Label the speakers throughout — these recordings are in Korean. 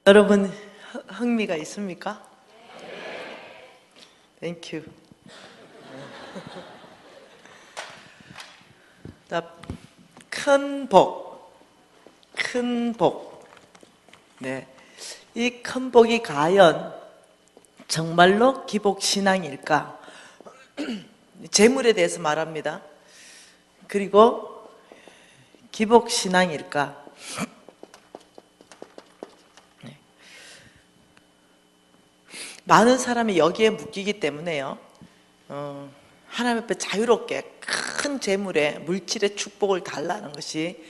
Speaker 1: 여러분 흥미가 있습니까? 땡큐. 큰 복, 큰 복. 네, 이 큰 복이 과연 정말로 기복신앙일까? 재물에 대해서 말합니다. 그리고 기복신앙일까? 네. 많은 사람이 여기에 묶이기 때문에요. 하나님 앞에 자유롭게 큰 재물에 물질의 축복을 달라는 것이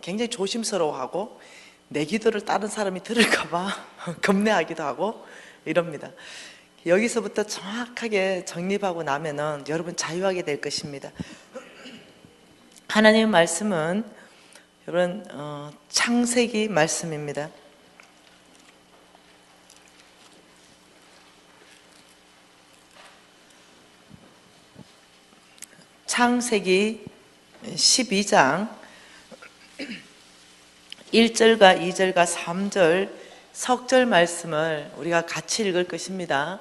Speaker 1: 굉장히 조심스러워하고 내 기도를 다른 사람이 들을까봐 겁내하기도 하고 이럽니다. 여기서부터 정확하게 정립하고 나면은 여러분 자유하게 될 것입니다. 하나님의 말씀은 여러분 창세기 말씀입니다. 창세기 12장 1절과 2절과 3절 석절 말씀을 우리가 같이 읽을 것입니다.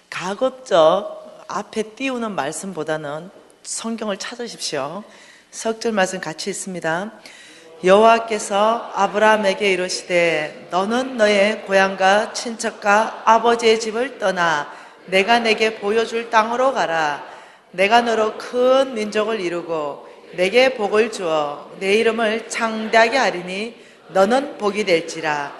Speaker 1: 가급적 앞에 띄우는 말씀보다는 성경을 찾으십시오. 석절 말씀 같이 읽습니다. 여호와께서 아브라함에게 이르시되 너는 너의 고향과 친척과 아버지의 집을 떠나 내가 내게 보여줄 땅으로 가라. 내가 너로 큰 민족을 이루고 내게 복을 주어 내 이름을 창대하게 하리니 너는 복이 될지라.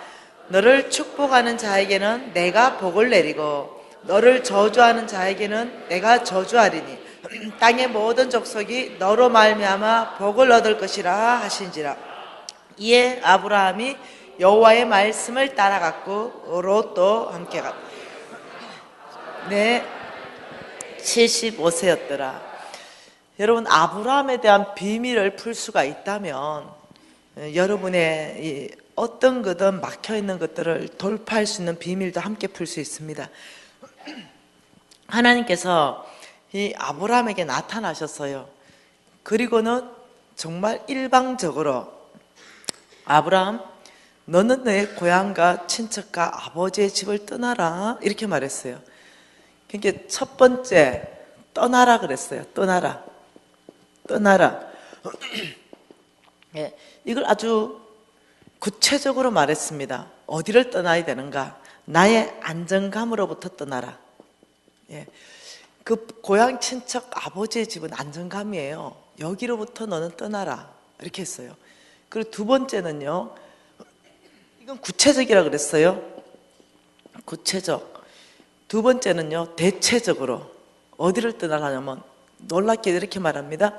Speaker 1: 너를 축복하는 자에게는 내가 복을 내리고 너를 저주하는 자에게는 내가 저주하리니 땅의 모든 족속이 너로 말미암아 복을 얻을 것이라 하신지라. 이에 아브라함이 여호와의 말씀을 따라갔고 롯도 함께 갔다. 네, 75세였더라. 여러분, 아브라함에 대한 비밀을 풀 수가 있다면 여러분의 이 어떤 거든 막혀있는 것들을 돌파할 수 있는 비밀도 함께 풀 수 있습니다. 하나님께서 이 아브라함에게 나타나셨어요. 그리고는 정말 일방적으로 아브라함, 너는 너의 고향과 친척과 아버지의 집을 떠나라 이렇게 말했어요. 그러니까 첫 번째 떠나라 그랬어요. 떠나라. 예, 이걸 아주 구체적으로 말했습니다. 어디를 떠나야 되는가? 나의 안정감으로부터 떠나라. 예, 그 고향 친척 아버지의 집은 안정감이에요. 여기로부터 너는 떠나라 이렇게 했어요. 그리고 두 번째는요, 이건 구체적이라 그랬어요. 구체적. 두 번째는요, 대체적으로 어디를 떠나라냐면 놀랍게 이렇게 말합니다.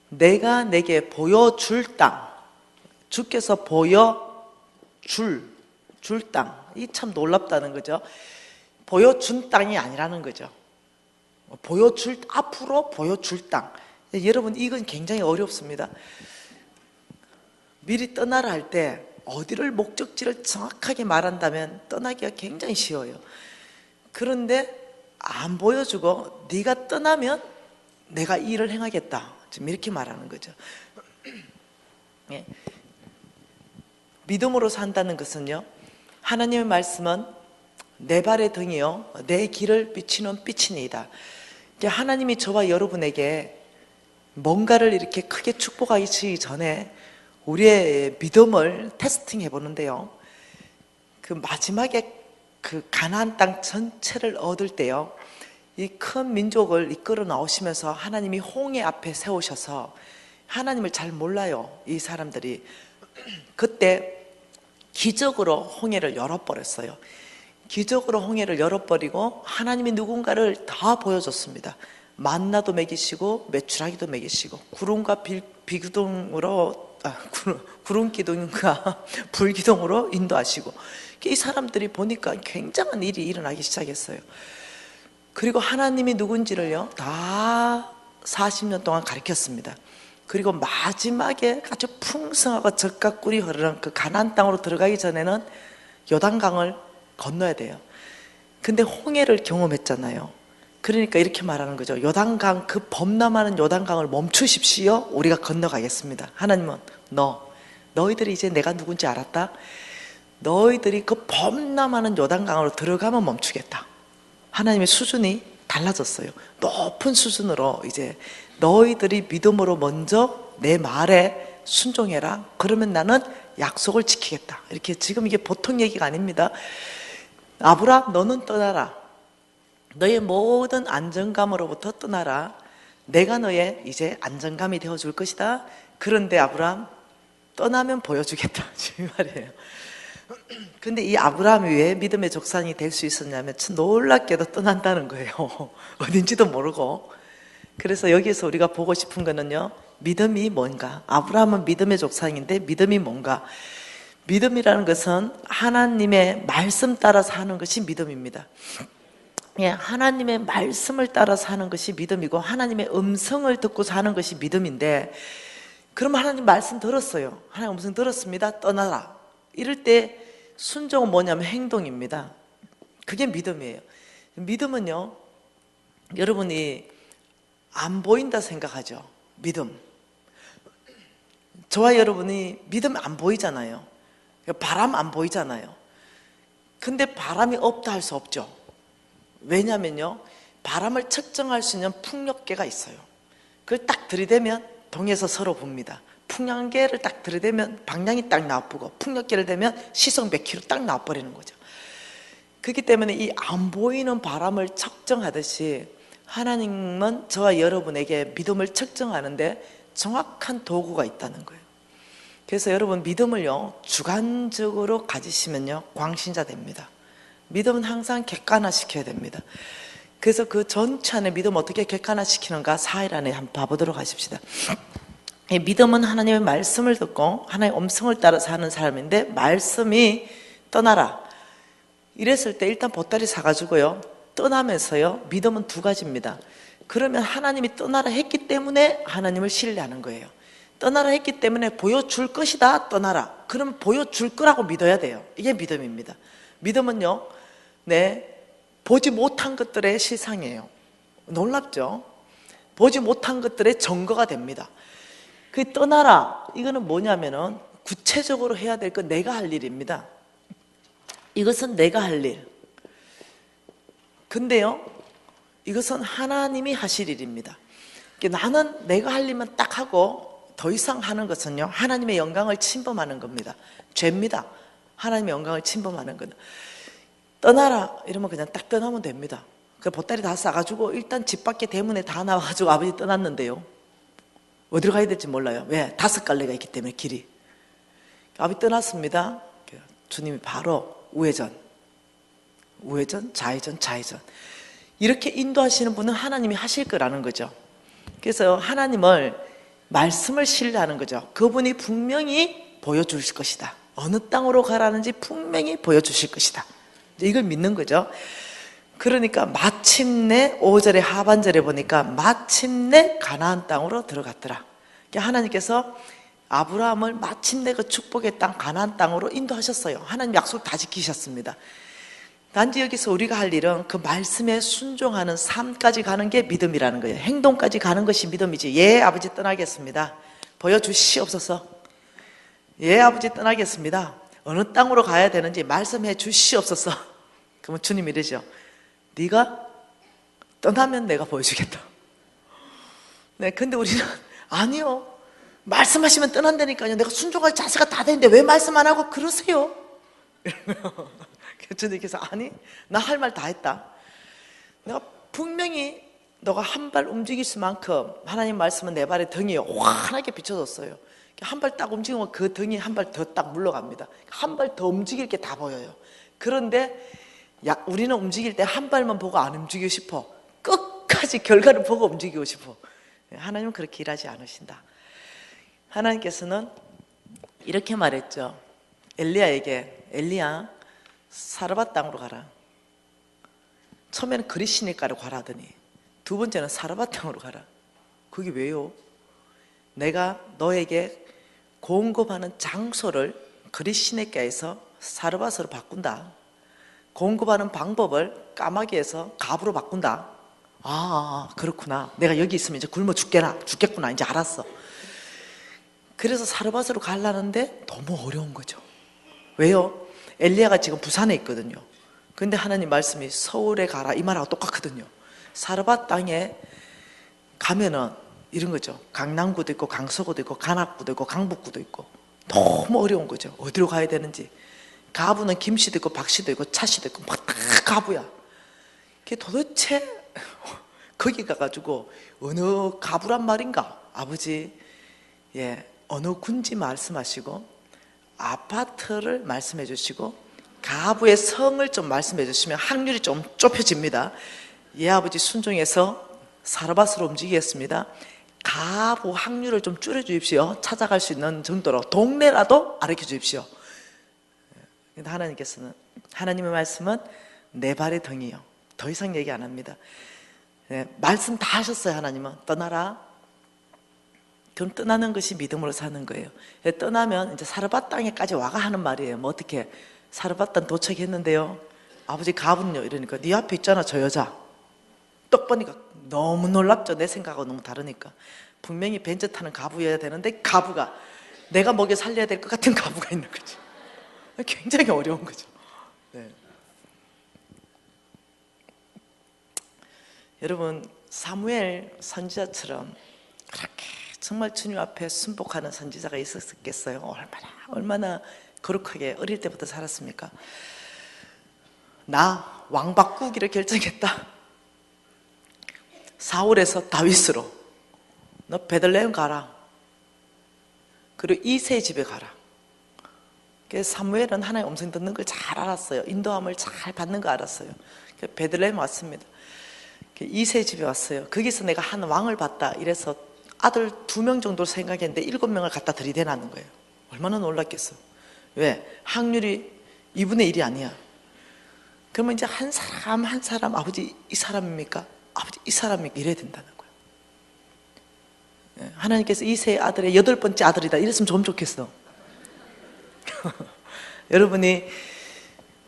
Speaker 1: 내가 내게 보여줄 땅, 주께서 보여줄 땅, 이 참 놀랍다는 거죠. 보여준 땅이 아니라는 거죠. 앞으로 보여줄 땅. 여러분, 이건 굉장히 어렵습니다. 미리 떠나라 할 때 어디를 목적지를 정확하게 말한다면 떠나기가 굉장히 쉬워요. 그런데 안 보여주고 네가 떠나면 내가 이 일을 행하겠다. 지금 이렇게 말하는 거죠. 예. 믿음으로 산다는 것은요, 하나님의 말씀은 내 발의 등이요 내 길을 비추는 빛이니이다. 하나님이 저와 여러분에게 뭔가를 이렇게 크게 축복하기 전에 우리의 믿음을 테스팅해 보는데요, 그 마지막에 그 가나안 땅 전체를 얻을 때요, 이 큰 민족을 이끌어 나오시면서 하나님이 홍해 앞에 세우셔서, 하나님을 잘 몰라요 이 사람들이. 그때 기적으로 홍해를 열어버렸어요. 기적으로 홍해를 열어버리고 하나님이 누군가를 다 보여줬습니다. 만나도 먹이시고 메추라기도 먹이시고 구름과 비기둥으로 구름 기둥과 불기둥으로 인도하시고, 이 사람들이 보니까 굉장한 일이 일어나기 시작했어요. 그리고 하나님이 누군지를요 다 40년 동안 가르쳤습니다. 그리고 마지막에 아주 풍성하고 젖과 꿀이 흐르는 그 가나안 땅으로 들어가기 전에는 요단강을 건너야 돼요. 근데 홍해를 경험했잖아요. 그러니까 이렇게 말하는 거죠. 요단강, 그 범람하는 요단강을 멈추십시오. 우리가 건너가겠습니다. 하나님은 너희들이 이제 내가 누군지 알았다? 너희들이 그 범람하는 요단강으로 들어가면 멈추겠다. 하나님의 수준이 달라졌어요. 높은 수준으로 이제 너희들이 믿음으로 먼저 내 말에 순종해라. 그러면 나는 약속을 지키겠다. 이렇게 지금 이게 보통 얘기가 아닙니다. 아브라함 너는 떠나라. 너의 모든 안정감으로부터 떠나라. 내가 너의 이제 안정감이 되어줄 것이다. 그런데 아브라함 떠나면 보여주겠다. 지금 말이에요. 근데 이 아브라함이 왜 믿음의 족산이 될 수 있었냐면 참 놀랍게도 떠난다는 거예요. 어딘지도 모르고. 그래서 여기에서 우리가 보고 싶은 거는요, 믿음이 뭔가. 아브라함은 믿음의 족상인데 믿음이 뭔가. 믿음이라는 것은 하나님의 말씀 따라서 하는 것이 믿음입니다. 예, 하나님의 말씀을 따라서 하는 것이 믿음이고 하나님의 음성을 듣고 사는 것이 믿음인데, 그럼 하나님 말씀 들었어요. 하나님 음성 들었습니다. 떠나라. 이럴 때 순종은 뭐냐면 행동입니다. 그게 믿음이에요. 믿음은요, 여러분이 안 보인다 생각하죠. 믿음. 저와 여러분이 믿음 안 보이잖아요. 바람 안 보이잖아요. 근데 바람이 없다 할 수 없죠. 왜냐면요, 바람을 측정할 수 있는 풍력계가 있어요. 그걸 딱 들이대면 동에서 서로 봅니다. 풍량계를 딱 들이대면 방향이 딱 나쁘고, 풍력계를 대면 시속 몇 킬로 딱 나와버리는 거죠. 그렇기 때문에 이 안 보이는 바람을 측정하듯이 하나님은 저와 여러분에게 믿음을 측정하는데 정확한 도구가 있다는 거예요. 그래서 여러분 믿음을요, 주관적으로 가지시면요, 광신자 됩니다. 믿음은 항상 객관화시켜야 됩니다. 그래서 그 전체 안에 믿음 어떻게 객관화시키는가 4일 안에 한번 봐보도록 하십시다. 믿음은 하나님의 말씀을 듣고 하나님의 음성을 따라서 하는 사람인데, 말씀이 떠나라 이랬을 때 일단 보따리 사가지고요, 떠나면서요, 믿음은 두 가지입니다. 그러면 하나님이 떠나라 했기 때문에 하나님을 신뢰하는 거예요. 떠나라 했기 때문에 보여줄 것이다. 떠나라. 그러면 보여줄 거라고 믿어야 돼요. 이게 믿음입니다. 믿음은요, 보지 못한 것들의 실상이에요. 놀랍죠? 보지 못한 것들의 증거가 됩니다. 그 떠나라, 이거는 뭐냐면은 구체적으로 해야 될 건 내가 할 일입니다. 이것은 내가 할 일. 근데요, 이것은 하나님이 하실 일입니다. 나는 내가 할 일만 딱 하고 더 이상 하는 것은요, 하나님의 영광을 침범하는 겁니다. 죄입니다. 하나님의 영광을 침범하는 거는. 떠나라 이러면 그냥 딱 떠나면 됩니다. 그 보따리 다 싸가지고 일단 집 밖에 대문에 다 나와가지고 아버지 떠났는데요, 어디로 가야 될지 몰라요. 왜? 5갈래가 있기 때문에 길이. 아버지 떠났습니다. 주님이 바로 우회전, 좌회전 이렇게 인도하시는 분은 하나님이 하실 거라는 거죠. 그래서 하나님을, 말씀을 신뢰하는 거죠. 그분이 분명히 보여주실 것이다. 어느 땅으로 가라는지 분명히 보여주실 것이다. 이걸 믿는 거죠. 그러니까 마침내 5절의 하반절에 보니까 마침내 가나안 땅으로 들어갔더라. 그러니까 하나님께서 아브라함을 마침내 그 축복의 땅 가나안 땅으로 인도하셨어요. 하나님 약속 다 지키셨습니다. 단지 여기서 우리가 할 일은 그 말씀에 순종하는 삶까지 가는 게 믿음이라는 거예요. 행동까지 가는 것이 믿음이지. 예, 아버지 떠나겠습니다. 보여주시옵소서. 예, 아버지 떠나겠습니다. 어느 땅으로 가야 되는지 말씀해 주시옵소서. 그러면 주님 이러죠. 네가 떠나면 내가 보여주겠다. 네, 근데 우리는 아니요, 말씀하시면 떠난다니까요. 내가 순종할 자세가 다 되는데 왜 말씀 안 하고 그러세요? 주님께서 아니, 나 할 말 다 했다. 내가 분명히 너가 한 발 움직일 수만큼 하나님 말씀은 내 발의 등이 환하게 비춰졌어요. 한 발 딱 움직이면 그 등이 한 발 더 딱 물러갑니다. 한 발 더 움직일 게 다 보여요. 그런데 우리는 움직일 때 한 발만 보고 안 움직이고 싶어. 끝까지 결과를 보고 움직이고 싶어. 하나님은 그렇게 일하지 않으신다. 하나님께서는 이렇게 말했죠. 엘리야에게, 엘리야 사르밧 땅으로 가라. 처음에는 그리시니까로 가라더니 두 번째는 사르밧 땅으로 가라. 그게 왜요? 내가 너에게 공급하는 장소를 그리시네가에서 사르밧으로 바꾼다. 공급하는 방법을 까마귀에서 갑으로 바꾼다. 그렇구나. 내가 여기 있으면 이제 굶어 죽겠구나. 이제 알았어. 그래서 사르밧으로 가려는데 너무 어려운 거죠. 왜요? 엘리야가 지금 부산에 있거든요. 근데 하나님 말씀이 서울에 가라 이 말하고 똑같거든요. 사르밧 땅에 가면은 이런 거죠. 강남구도 있고 강서구도 있고 관악구도 있고 강북구도 있고 너무 어려운 거죠. 어디로 가야 되는지. 가부는 김씨도 있고 박씨도 있고 차씨도 있고 막 다 가부야. 그게 도대체 거기 가가지고 어느 가부란 말인가? 아버지, 예, 어느 군지 말씀하시고 아파트를 말씀해 주시고 가부의 성을 좀 말씀해 주시면 확률이 좀 좁혀집니다. 예, 아버지 순종해서 사르밧으로 움직이겠습니다. 가부 확률을 좀 줄여 주십시오. 찾아갈 수 있는 정도로 동네라도 알려 주십시오. 근데 하나님께서는, 하나님의 말씀은 내 발의 등이요. 더 이상 얘기 안 합니다. 네, 말씀 다 하셨어요. 하나님은 떠나라. 그럼 떠나는 것이 믿음으로 사는 거예요. 떠나면 이제 사르밧 땅에까지 와가 하는 말이에요. 뭐 어떻게 사르밧 땅 도착했는데요. 아버지 가분요 이러니까 네 앞에 있잖아 저 여자. 떡 보니까 너무 놀랍죠. 내 생각하고 너무 다르니까. 분명히 벤츠 타는 가부여야 되는데 가부가 내가 먹여 살려야 될 것 같은 가부가 있는 거죠. 굉장히 어려운 거죠. 네. 여러분 사무엘 선지자처럼 그렇게 정말 주님 앞에 순복하는 선지자가 있었겠어요? 얼마나 거룩하게 어릴 때부터 살았습니까? 나 왕 바꾸기를 결정했다. 사울에서 다윗으로. 너 베들레헴 가라. 그리고 이세 집에 가라. 그래서 사무엘은 하나님의 음성 듣는 걸 잘 알았어요. 인도함을 잘 받는 거 알았어요. 베들레헴 왔습니다. 이세 집에 왔어요. 거기서 내가 한 왕을 봤다. 이래서 아들 2명 정도를 생각했는데 7명을 갖다 들이대놨는 거예요. 얼마나 놀랐겠어. 왜? 확률이 2분의 1이 아니야. 그러면 이제 한 사람 한 사람 아버지 이 사람입니까? 아버지 이 사람입니까? 이래야 된다는 거예요. 하나님께서 이세 아들의 8번째 아들이다 이랬으면 좀 좋겠어. 여러분이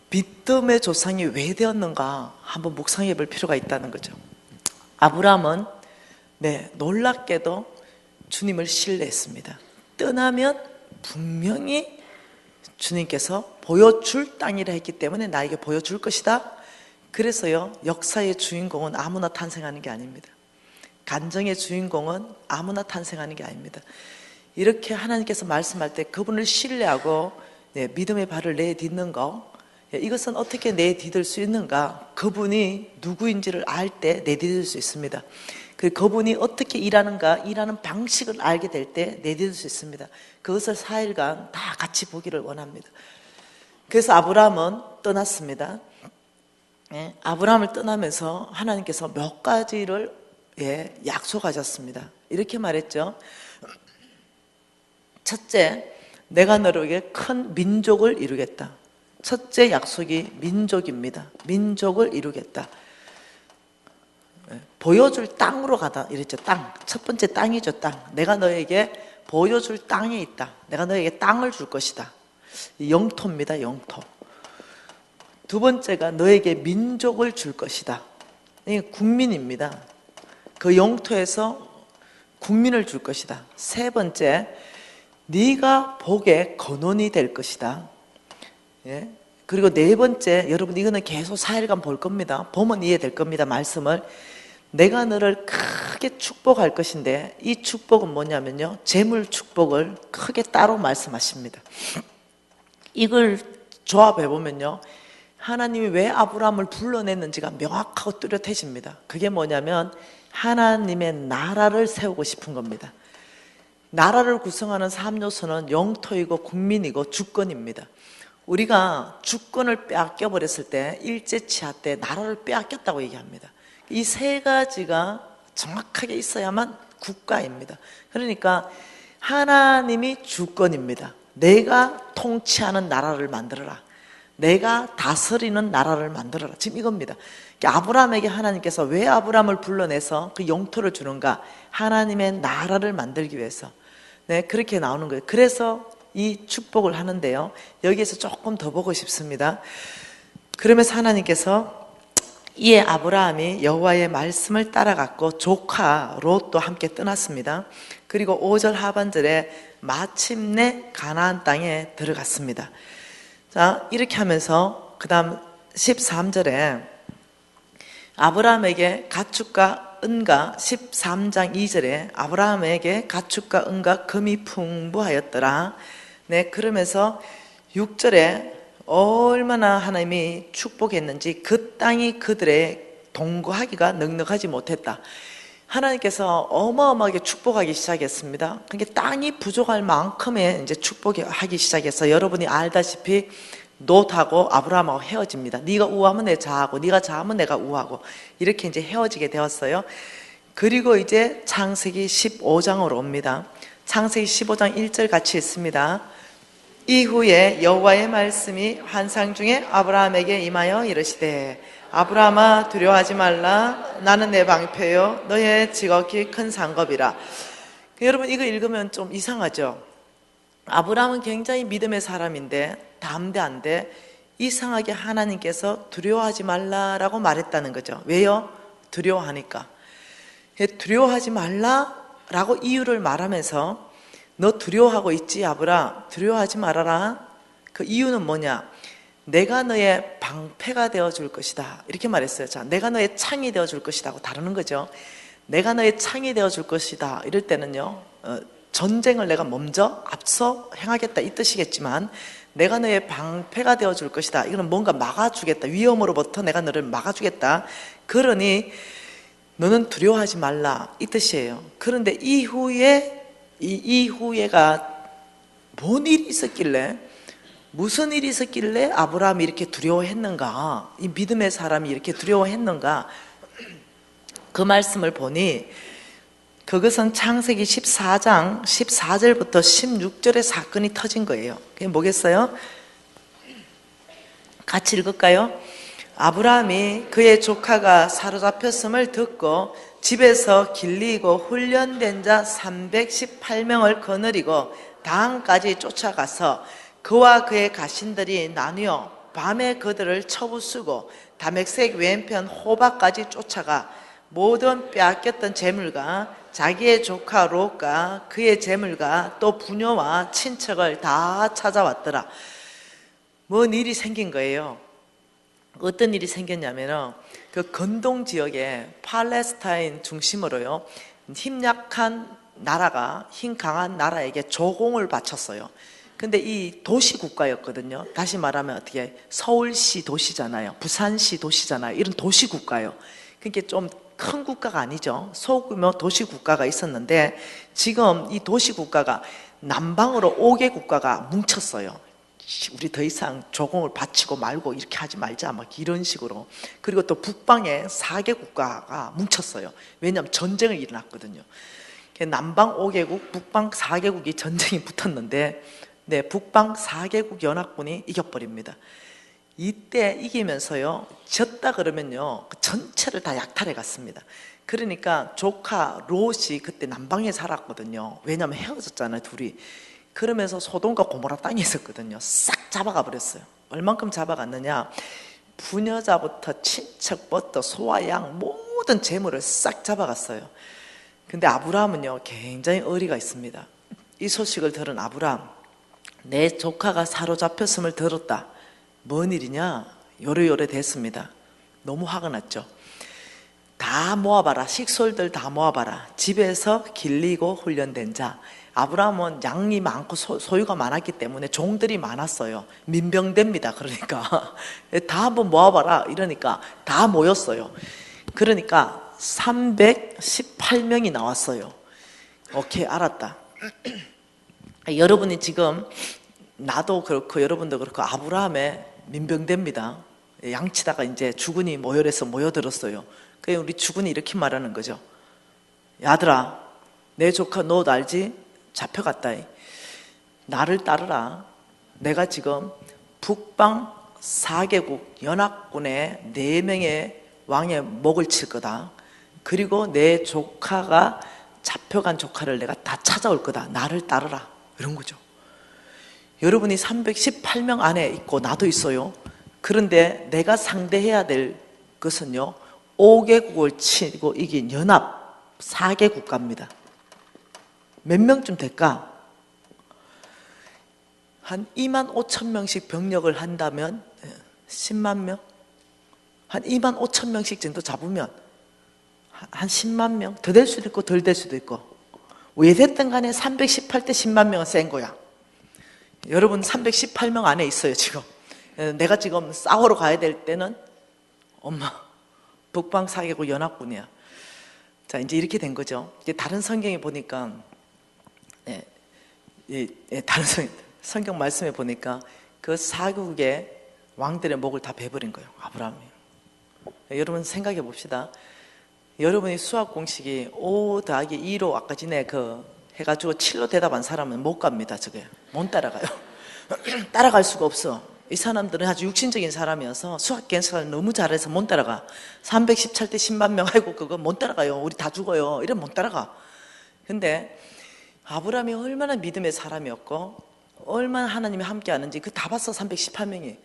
Speaker 1: 빚덤의 조상이 왜 되었는가 한번 묵상해 볼 필요가 있다는 거죠. 아브라함은 놀랍게도 주님을 신뢰했습니다. 떠나면 분명히 주님께서 보여줄 땅이라 했기 때문에 나에게 보여줄 것이다. 그래서요, 역사의 주인공은 아무나 탄생하는 게 아닙니다. 간정의 주인공은 아무나 탄생하는 게 아닙니다. 이렇게 하나님께서 말씀할 때 그분을 신뢰하고 믿음의 발을 내딛는 거, 이것은 어떻게 내딛을 수 있는가? 그분이 누구인지를 알 때 내딛을 수 있습니다. 그분이 어떻게 일하는가, 일하는 방식을 알게 될 때 내딛을 수 있습니다. 그것을 4일간 다 같이 보기를 원합니다. 그래서 아브라함은 떠났습니다. 아브라함을 떠나면서 하나님께서 몇 가지를 약속하셨습니다. 이렇게 말했죠. 첫째, 내가 너에게 큰 민족을 이루겠다. 첫째 약속이 민족입니다. 민족을 이루겠다. 보여줄 땅으로 가다 이랬죠. 땅. 첫 번째 땅이죠. 땅. 내가 너에게 보여줄 땅에 있다. 내가 너에게 땅을 줄 것이다. 영토입니다. 영토. 두 번째가 너에게 민족을 줄 것이다. 이게 국민입니다. 그 영토에서 국민을 줄 것이다. 세 번째, 네가 복의 근원이 될 것이다. 그리고 네 번째, 여러분 이거는 계속 4일간 볼 겁니다. 보면 이해될 겁니다. 말씀을. 내가 너를 크게 축복할 것인데 이 축복은 뭐냐면요, 재물 축복을 크게 따로 말씀하십니다. 이걸 조합해 보면요, 하나님이 왜 아브라함을 불러냈는지가 명확하고 뚜렷해집니다. 그게 뭐냐면 하나님의 나라를 세우고 싶은 겁니다. 나라를 구성하는 3요소는 영토이고 국민이고 주권입니다. 우리가 주권을 빼앗겨 버렸을 때, 일제치하 때 나라를 빼앗겼다고 얘기합니다. 이 세 가지가 정확하게 있어야만 국가입니다. 그러니까 하나님이 주권입니다. 내가 통치하는 나라를 만들어라. 내가 다스리는 나라를 만들어라. 지금 이겁니다. 아브라함에게 하나님께서 왜 아브라함을 불러내서 그 영토를 주는가? 하나님의 나라를 만들기 위해서. 그렇게 나오는 거예요. 그래서 이 축복을 하는데요, 여기에서 조금 더 보고 싶습니다. 그러면서 하나님께서 이에 아브라함이 여호와의 말씀을 따라갔고 조카 롯도 함께 떠났습니다. 그리고 5절 하반절에 마침내 가나안 땅에 들어갔습니다. 자, 이렇게 하면서 그 다음 13절에 아브라함에게 가축과 은과 13장 2절에 아브라함에게 가축과 은과 금이 풍부하였더라. 네, 그러면서 6절에 얼마나 하나님이 축복했는지 그 땅이 그들의 동거하기가 넉넉하지 못했다. 하나님께서 어마어마하게 축복하기 시작했습니다. 그러니까 땅이 부족할 만큼의 이제 축복하기 시작해서 여러분이 알다시피 롯하고 아브라함하고 헤어집니다. 네가 우하면 내가 좌하고 네가 좌하면 내가 우하고 이렇게 이제 헤어지게 되었어요. 그리고 이제 창세기 15장으로 옵니다. 창세기 15장 1절 같이 있습니다. 이후에 여호와의 말씀이 환상 중에 아브라함에게 임하여 이르시되 아브라함아 두려워하지 말라. 나는 내 방패요 너의 지극히 큰 상급이라. 여러분 이거 읽으면 좀 이상하죠? 아브라함은 굉장히 믿음의 사람인데 담대한데 이상하게 하나님께서 두려워하지 말라라고 말했다는 거죠. 왜요? 두려워하니까. 두려워하지 말라라고 이유를 말하면서 너 두려워하고 있지 아브라? 두려워하지 말아라. 그 이유는 뭐냐? 내가 너의 방패가 되어줄 것이다 이렇게 말했어요. 자, 내가 너의 창이 되어줄 것이다 고 다루는 거죠. 내가 너의 창이 되어줄 것이다 이럴 때는요, 전쟁을 내가 먼저 앞서 행하겠다 이 뜻이겠지만 내가 너의 방패가 되어줄 것이다, 이거는 뭔가 막아주겠다, 위험으로부터 내가 너를 막아주겠다, 그러니 너는 두려워하지 말라 이 뜻이에요. 그런데 이후에가 뭔 일이 있었길래, 무슨 일이 있었길래 아브라함이 이렇게 두려워했는가, 이 믿음의 사람이 이렇게 두려워했는가, 그 말씀을 보니 그것은 창세기 14장 14절부터 16절의 사건이 터진 거예요. 그게 뭐겠어요? 같이 읽을까요? 아브라함이 그의 조카가 사로잡혔음을 듣고 집에서 길리고 훈련된 자 318명을 거느리고 다한까지 쫓아가서 그와 그의 가신들이 나뉘어 밤에 그들을 쳐부수고 다메섹 왼편 호박까지 쫓아가 모든 빼앗겼던 재물과 자기의 조카 롯과 그의 재물과 또 부녀와 친척을 다 찾아왔더라. 뭔 일이 생긴 거예요. 어떤 일이 생겼냐면 그 건동 지역에 팔레스타인 중심으로요, 힘 약한 나라가 힘 강한 나라에게 조공을 바쳤어요. 근데 이 도시 국가였거든요. 다시 말하면 어떻게, 서울시 도시잖아요, 부산시 도시잖아요. 이런 도시 국가요. 그러니까 좀 큰 국가가 아니죠. 소규모 도시 국가가 있었는데 지금 이 도시 국가가 남방으로 5개 국가가 뭉쳤어요. 우리 더 이상 조공을 바치고 말고 이렇게 하지 말자 막 이런 식으로. 그리고 또 북방에 4개 국가가 뭉쳤어요. 왜냐하면 전쟁이 일어났거든요. 남방 5개국, 북방 4개국이 전쟁이 붙었는데 네, 북방 4개국 연합군이 이겨버립니다. 이때 이기면서요, 졌다 그러면요 그 전체를 다 약탈해 갔습니다. 그러니까 조카 롯이 그때 남방에 살았거든요. 왜냐하면 헤어졌잖아요 둘이. 그러면서 소돔과 고모라 땅에 있었거든요. 싹 잡아가 버렸어요. 얼만큼 잡아갔느냐, 부녀자부터 친척부터 소와 양 모든 재물을 싹 잡아갔어요. 근데 아브라함은요 굉장히 의리가 있습니다. 이 소식을 들은 아브라함, 내 조카가 사로잡혔음을 들었다. 뭔 일이냐? 요래요래 됐습니다. 너무 화가 났죠. 다 모아봐라, 식솔들 다 모아봐라. 집에서 길리고 훈련된 자. 아브라함은 양이 많고 소유가 많았기 때문에 종들이 많았어요. 민병대입니다. 그러니까 다 한번 모아봐라 이러니까 다 모였어요. 그러니까 318명이 나왔어요. 오케이, 알았다. 여러분이 지금, 나도 그렇고 여러분도 그렇고 아브라함의 민병대입니다. 양치다가 이제 주군이 모혈해서 모여들었어요. 그래서 우리 주군이 이렇게 말하는 거죠. 야들아, 내 조카 롯 알지? 잡혀갔다. 나를 따르라. 내가 지금 북방 4개국 연합군의 4명의 왕의 목을 칠 거다. 그리고 내 조카가 잡혀간 조카를 내가 다 찾아올 거다. 나를 따르라. 이런 거죠. 여러분이 318명 안에 있고 나도 있어요. 그런데 내가 상대해야 될 것은요 5개국을 치고 이긴 연합 4개 국가입니다. 몇 명쯤 될까? 한 2만 5천 명씩 병력을 한다면 10만 명? 한 2만 5천 명씩 정도 잡으면 한 10만 명? 더 될 수도 있고 덜 될 수도 있고, 왜 됐든 간에 318대 10만 명은 센 거야. 여러분 318명 안에 있어요 지금. 내가 지금 싸우러 가야 될 때는 엄마 북방 4개국 연합군이야. 자, 이제 이렇게 된 거죠. 이제 다른 성경에 보니까 다른 성경 말씀에 보니까 그 4국의 왕들의 목을 다 베버린 거예요, 아브라함이. 여러분 생각해 봅시다. 여러분이 수학 공식이 5 더하기 2로 아까 전에 해가지고 7로 대답한 사람은 못 갑니다. 저게 못 따라가요. 따라갈 수가 없어. 이 사람들은 아주 육신적인 사람이어서 수학 계산을 너무 잘해서 못 따라가. 317대 10만 명 하고 그거 못 따라가요. 우리 다 죽어요. 이러면 못 따라가. 근데 아브라함이 얼마나 믿음의 사람이었고 얼마나 하나님이 함께 하는지 그 다 봤어. 318명이.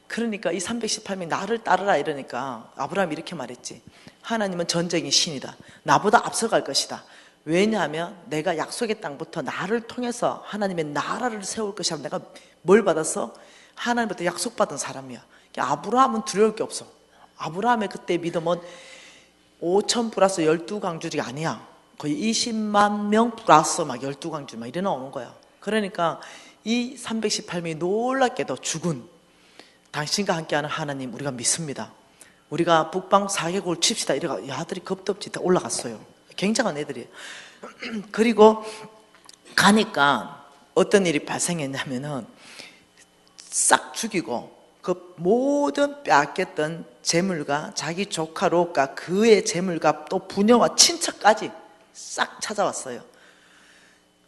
Speaker 1: 그러니까 이 318명이 나를 따르라 이러니까 아브라함이 이렇게 말했지. 하나님은 전쟁의 신이다. 나보다 앞서갈 것이다. 왜냐하면 내가 약속의 땅부터 나를 통해서 하나님의 나라를 세울 것이라. 내가 뭘 받았어? 하나님부터 약속받은 사람이야. 아브라함은 두려울 게 없어. 아브라함의 그때 믿음은 5천 플러스 12강줄이 아니야. 거의 20만 명 플러스 막 12강줄 막 이래 나오는 거야. 그러니까 이 318명이 놀랍게도 죽은 당신과 함께하는 하나님 우리가 믿습니다. 우리가 북방 4개국을 칩시다. 이래가 아들이 겁도 없이 다 올라갔어요. 굉장한 애들이에요. 그리고 가니까 어떤 일이 발생했냐면은 싹 죽이고 그 모든 빼앗겼던 재물과 자기 조카 롯과 그의 재물과 또 부녀와 친척까지 싹 찾아왔어요.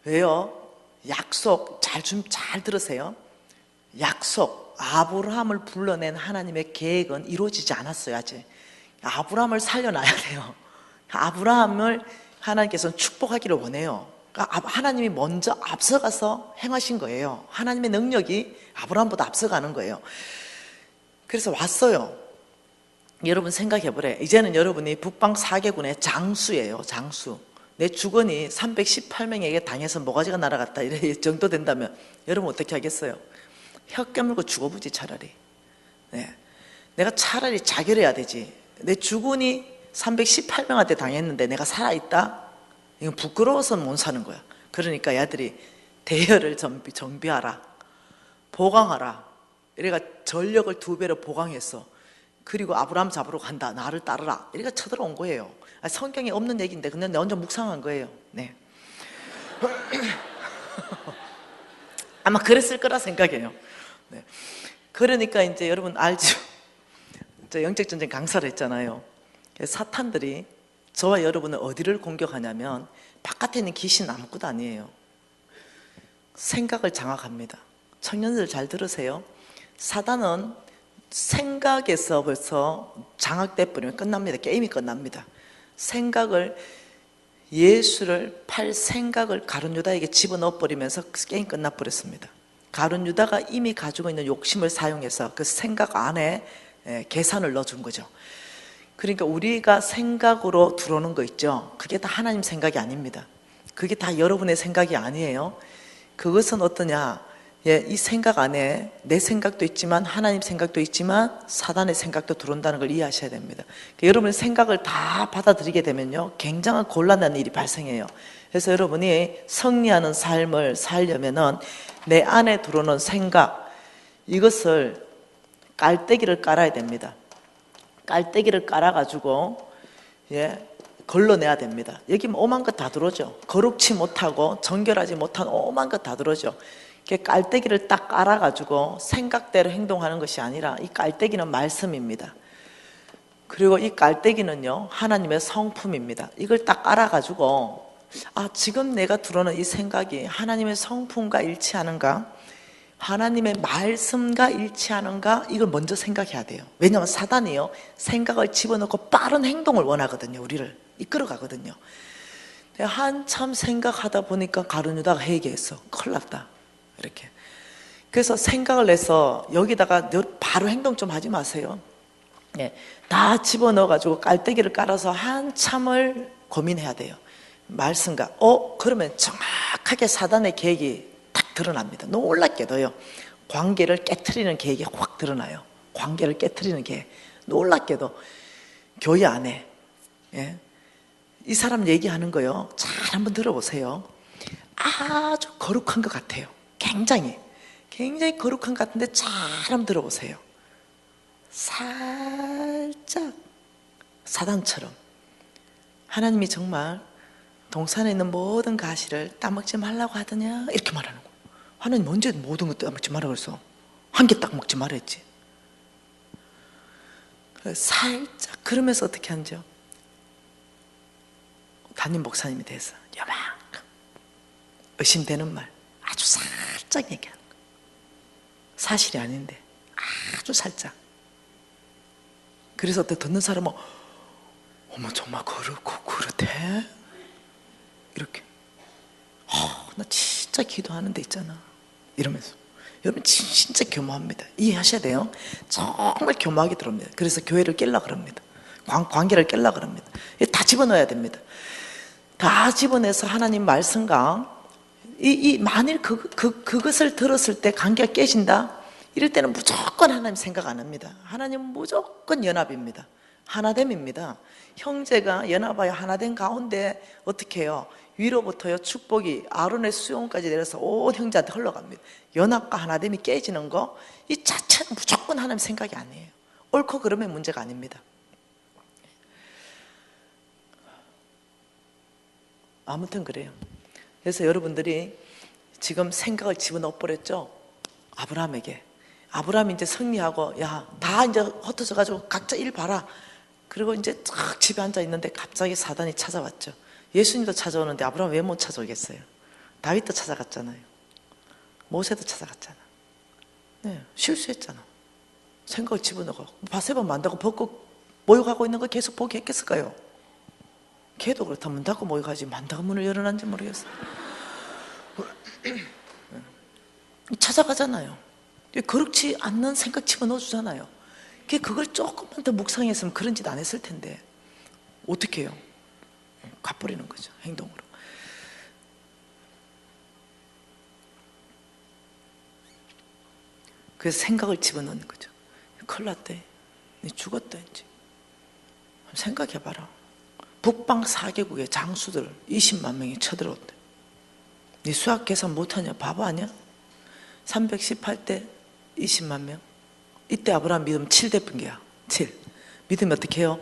Speaker 1: 왜요? 약속, 잘 들으세요. 약속, 아브라함을 불러낸 하나님의 계획은 이루어지지 않았어요. 아직 아브라함을 살려놔야 돼요. 아브라함을 하나님께서는 축복하기를 원해요. 그러니까 하나님이 먼저 앞서가서 행하신 거예요. 하나님의 능력이 아브라함보다 앞서가는 거예요. 그래서 왔어요. 여러분 생각해보래. 이제는 여러분이 북방 4개군의 장수예요. 장수. 내 주권이 318명에게 당해서 모가지가 날아갔다 이래 정도 된다면 여러분 어떻게 하겠어요? 혀 깨물고 죽어보지 차라리. 네. 내가 차라리 자결해야 되지. 내 주군이 318명한테 당했는데 내가 살아있다? 이건 부끄러워서는 못 사는 거야. 그러니까 야들이 대열을 정비하라. 보강하라. 이래가 전력을 2배로 보강했어. 그리고 아브라함 잡으러 간다. 나를 따르라. 이래가 쳐들어온 거예요. 성경에 없는 얘기인데 그냥 내 혼자 묵상한 거예요. 네. 아마 그랬을 거라 생각해요. 네. 그러니까 이제 여러분 알죠? 저 영적전쟁 강사를 했잖아요. 사탄들이 저와 여러분을 어디를 공격하냐면 바깥에 있는 귀신 아무것도 아니에요. 생각을 장악합니다. 청년들 잘 들으세요. 사단은 생각에서 벌써 장악돼 버리면 끝납니다. 게임이 끝납니다. 생각을 예수를 팔 생각을 가룟 유다에게 집어넣어 버리면서 게임 끝나버렸습니다. 가룟 유다가 이미 가지고 있는 욕심을 사용해서 그 생각 안에 계산을 넣어준 거죠. 그러니까 우리가 생각으로 들어오는 거 있죠. 그게 다 하나님 생각이 아닙니다. 그게 다 여러분의 생각이 아니에요. 그것은 어떠냐? 이 생각 안에 내 생각도 있지만 하나님 생각도 있지만 사단의 생각도 들어온다는 걸 이해하셔야 됩니다. 그러니까 여러분의 생각을 다 받아들이게 되면요 굉장한 곤란한 일이 발생해요. 그래서 여러분이 승리하는 삶을 살려면은 내 안에 들어오는 생각 이것을 깔때기를 깔아야 됩니다. 깔때기를 깔아가지고 걸러내야 됩니다. 여기 오만 것 다 들어오죠. 거룩치 못하고 정결하지 못한 오만 것 다 들어오죠. 깔때기를 딱 깔아가지고 생각대로 행동하는 것이 아니라 이 깔때기는 말씀입니다. 그리고 이 깔때기는요 하나님의 성품입니다. 이걸 딱 깔아가지고 지금 내가 들어오는 이 생각이 하나님의 성품과 일치하는가, 하나님의 말씀과 일치하는가, 이걸 먼저 생각해야 돼요. 왜냐하면 사단이요 생각을 집어넣고 빠른 행동을 원하거든요. 우리를 이끌어가거든요. 한참 생각하다 보니까 가룟 유다가 회개했어. 큰일 났다 이렇게. 그래서 생각을 내서 여기다가 바로 행동 좀 하지 마세요. 다 집어넣어가지고 깔때기를 깔아서 한참을 고민해야 돼요. 말씀과 그러면 정확하게 사단의 계획이 딱 드러납니다. 놀랍게도요. 관계를 깨트리는 계획이 확 드러나요. 관계를 깨트리는 계획. 놀랍게도 교회 안에, 예? 이 사람 얘기하는 거요. 잘 한번 들어보세요. 아주 거룩한 것 같아요. 굉장히 거룩한 것 같은데 잘 한번 들어보세요. 살짝 사단처럼 하나님이 정말 동산에 있는 모든 가시를 따먹지 말라고 하더냐 이렇게 말하는 거예요. 하나님 언제 모든 것 따먹지 말라고 그랬어? 한 개 딱 먹지 말았지. 살짝 그러면서 어떻게 하죠? 담임 목사님이 돼서 요만큼 의심되는 말 아주 살짝 얘기하는 거예요. 사실이 아닌데 아주 살짝. 그래서 어때 듣는 사람은 어머 정말 그렇고 그렇대? 이렇게 나 진짜 기도하는 데 있잖아 이러면서. 여러분 진짜 교묘합니다. 이해하셔야 돼요. 정말 교묘하게 들어옵니다. 그래서 교회를 깰라 그럽니다. 관계를 깰라 그럽니다. 다 집어넣어야 됩니다. 다 집어내서 하나님 말씀과 만일 그것을 들었을 때 관계가 깨진다? 이럴 때는 무조건 하나님 생각 안 합니다. 하나님은 무조건 연합입니다. 하나됨입니다. 형제가 연합하여 하나된 가운데 어떻게 해요? 위로부터요 축복이 아론의 수용까지 내려서 온 형제한테 흘러갑니다. 연합과 하나됨이 깨지는 거 이 자체는 무조건 하나님 생각이 아니에요. 옳고 그름의 문제가 아닙니다. 아무튼 그래요. 그래서 여러분들이 지금 생각을 집어넣어 버렸죠. 아브라함이 이제 승리하고 다 이제 흩어져 가지고 각자 일 봐라. 그리고 이제 딱 집에 앉아 있는데 갑자기 사단이 찾아왔죠. 예수님도 찾아오는데 아브라함 왜 못 찾아오겠어요? 다윗도 찾아갔잖아요. 모세도 찾아갔잖아. 네, 실수했잖아. 생각을 집어넣어. 바세바 만다고 벚꽃 모욕하고 있는 거 계속 보게 했겠을까요? 걔도 그렇다. 문 닫고 모욕하지 만다고 문을 열어놨는지 모르겠어. 찾아가잖아요. 그렇지 않는 생각 집어넣어주잖아요. 그걸 조금만 더 묵상했으면 그런 짓 안 했을 텐데 어떻게 해요? 갚버리는 거죠. 행동으로. 그래서 생각을 집어넣는 거죠. 큰일 났대. 네 죽었다 이제. 생각해봐라. 북방 4개국의 장수들 20만 명이 쳐들어온대. 네 수학 계산 못하냐? 바보 아니야? 318대 20만 명. 이때 아브라함 믿음 7대 분계야. 7. 믿음이 어떻게 해요?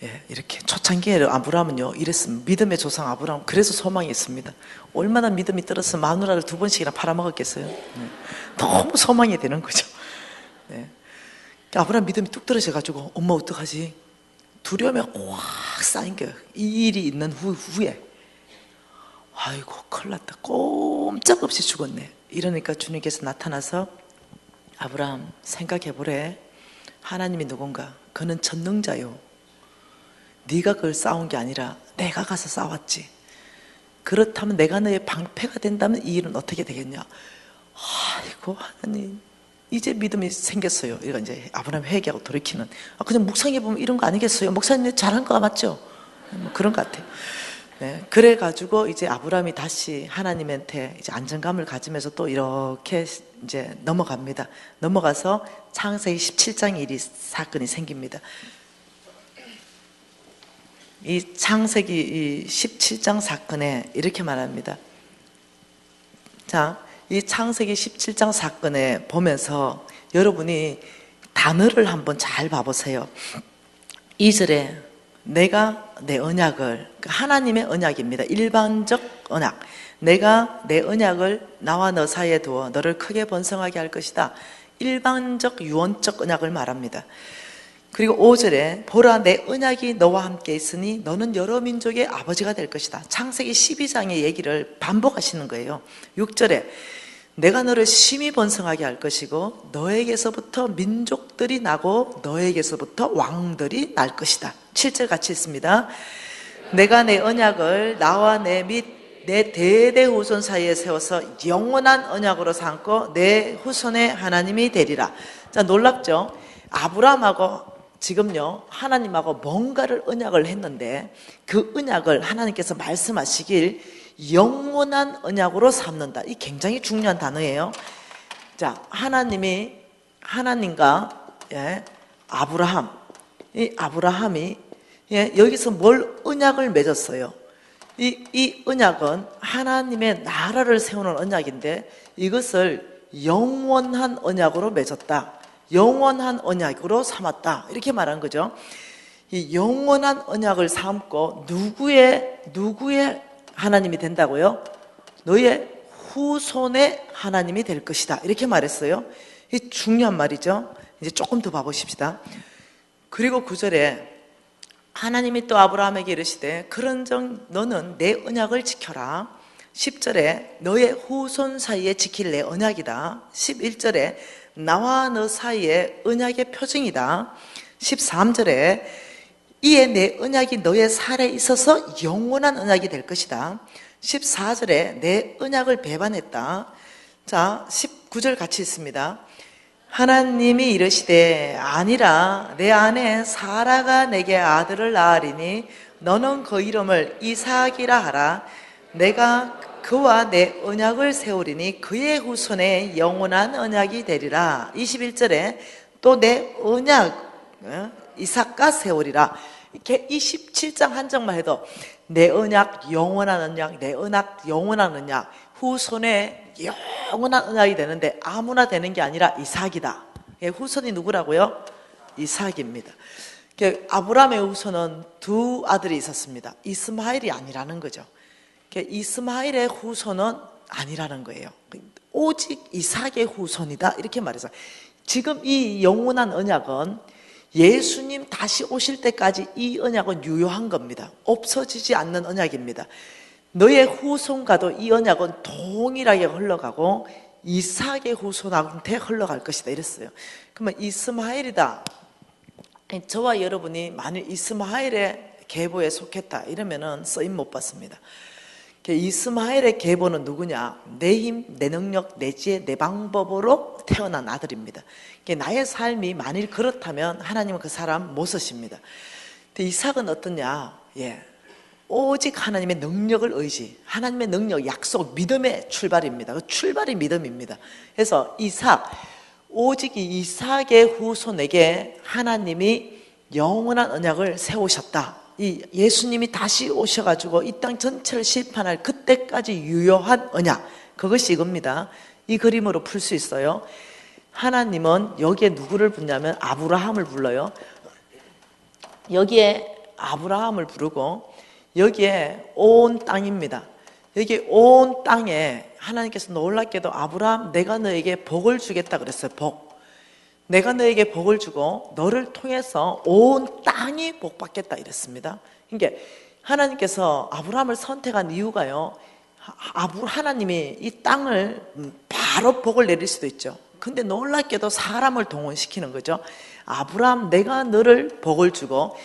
Speaker 1: 예, 이렇게 초창기에 아브라함은요 이랬습니다. 믿음의 조상 아브라함. 그래서 소망이 있습니다. 얼마나 믿음이 떨어서 마누라를 2번씩이나 팔아먹었겠어요. 네. 너무 소망이 되는 거죠. 네. 아브라함 믿음이 뚝 떨어져가지고 엄마 어떡하지? 두려움에 확 쌓인 거예요. 이 일이 있는 후에 아이고 큰일 났다. 꼼짝없이 죽었네. 이러니까 주님께서 나타나서 아브라함 생각해보래. 하나님이 누군가? 그는 전능자요. 네가 그걸 싸운 게 아니라 내가 가서 싸웠지. 그렇다면 내가 너의 방패가 된다면 이 일은 어떻게 되겠냐? 아이고 하나님 이제 믿음이 생겼어요. 이거 이제 아브라함 회개하고 돌이키는. 그냥 묵상해보면 이런 거 아니겠어요? 목사님 잘한 거 맞죠? 뭐 그런 것 같아요. 네, 그래가지고 이제 아브라함이 다시 하나님한테 이제 안정감을 가지면서 또 이렇게 이제 넘어갑니다. 넘어가서 창세기 17장 일이 사건이 생깁니다. 이 창세기 17장 사건에 이렇게 말합니다. 자, 이 창세기 17장 사건에 보면서 여러분이 단어를 한번 잘 봐보세요. 2절에 내가 내 언약을, 하나님의 언약입니다. 일반적 언약. 내가 내 언약을 나와 너 사이에 두어 너를 크게 번성하게 할 것이다. 일반적 유언적 언약을 말합니다. 그리고 5절에 보라 내 언약이 너와 함께 있으니 너는 여러 민족의 아버지가 될 것이다. 창세기 12장의 얘기를 반복하시는 거예요. 6절에 내가 너를 심히 번성하게 할 것이고 너에게서부터 민족들이 나고 너에게서부터 왕들이 날 것이다. 7절 같이 있습니다. 내가 내 언약을 나와 내 및 내 대대 후손 사이에 세워서 영원한 언약으로 삼고 내 후손의 하나님이 되리라. 자, 놀랍죠? 아브라함하고 지금요 하나님하고 뭔가를 언약을 했는데 그 언약을 하나님께서 말씀하시길 영원한 언약으로 삼는다. 이 굉장히 중요한 단어예요. 자, 하나님과 아브라함, 이 아브라함이 여기서 뭘 언약을 맺었어요. 이 언약은 하나님의 나라를 세우는 언약인데 이것을 영원한 언약으로 맺었다. 영원한 언약으로 삼았다. 이렇게 말한 거죠. 이 영원한 언약을 삼고 누구의 하나님이 된다고요? 너의 후손의 하나님이 될 것이다. 이렇게 말했어요. 이 중요한 말이죠. 이제 조금 더 봐보십시다. 그리고 9절에 하나님이 또 아브라함에게 이르시되 그런즉 너는 내 언약을 지켜라. 10절에 너의 후손 사이에 지킬 내 언약이다. 11절에 나와 너 사이에 언약의 표징이다. 13절에 이에 내 언약이 너의 살에 있어서 영원한 언약이 될 것이다. 14절에 내 언약을 배반했다. 자, 19절 같이 있습니다. 하나님이 이르시되 아니라 내 아내 사라가 내게 아들을 낳으리니 너는 그 이름을 이삭이라 하라. 내가 그와 내 언약을 세우리니 그의 후손에 영원한 언약이 되리라. 21절에 또 내 언약 이삭과 세우리라. 이렇게 27장 한 장만 해도 내 언약 영원한 언약, 내 언약 영원한 언약, 후손에 영원한 언약이 되는데 아무나 되는 게 아니라 이삭이다. 후손이 누구라고요? 이삭입니다. 아브라함의 후손은 두 아들이 있었습니다. 이스마엘이 아니라는 거죠. 이스마엘의 후손은 아니라는 거예요. 오직 이삭의 후손이다. 이렇게 말해서 지금 이 영원한 언약은 예수님 다시 오실 때까지 이 언약은 유효한 겁니다. 없어지지 않는 언약입니다. 너의 후손과도 이 언약은 동일하게 흘러가고 이삭의 후손한테 흘러갈 것이다 이랬어요. 그러면 이스마엘이다. 저와 여러분이 만일 이스마엘의 계보에 속했다 이러면은 쓰임 못 받습니다. 이스마엘의 계보는 누구냐? 내 힘, 내 능력, 내 지혜, 내 방법으로 태어난 아들입니다. 나의 삶이 만일 그렇다면 하나님은 그 사람 못 쓰십니다. 이삭은 어떠냐? 오직 하나님의 능력을 의지, 하나님의 능력, 약속, 믿음의 출발입니다. 그 출발이 믿음입니다. 그래서 오직 이 이삭의 후손에게 하나님이 영원한 언약을 세우셨다. 이 예수님이 다시 오셔가지고 이 땅 전체를 심판할 그때까지 유효한 언약, 그것이 이겁니다. 이 그림으로 풀 수 있어요. 하나님은 여기에 누구를 부르냐면 아브라함을 불러요. 여기에 아브라함을 부르고 여기에 온 땅입니다. 여기 온 땅에 하나님께서 놀랍게도 아브라함 내가 너에게 복을 주겠다 그랬어요. 복. 내가 너에게 복을 주고 너를 통해서 온 땅이 복받겠다 이랬습니다. 그러니까 하나님께서 아브라함을 선택한 이유가요. 하나님이 이 땅을 바로 복을 내릴 수도 있죠. 근데 놀랍게도 사람을 동원시키는 거죠. 아브라함 내가 너를 복을 주고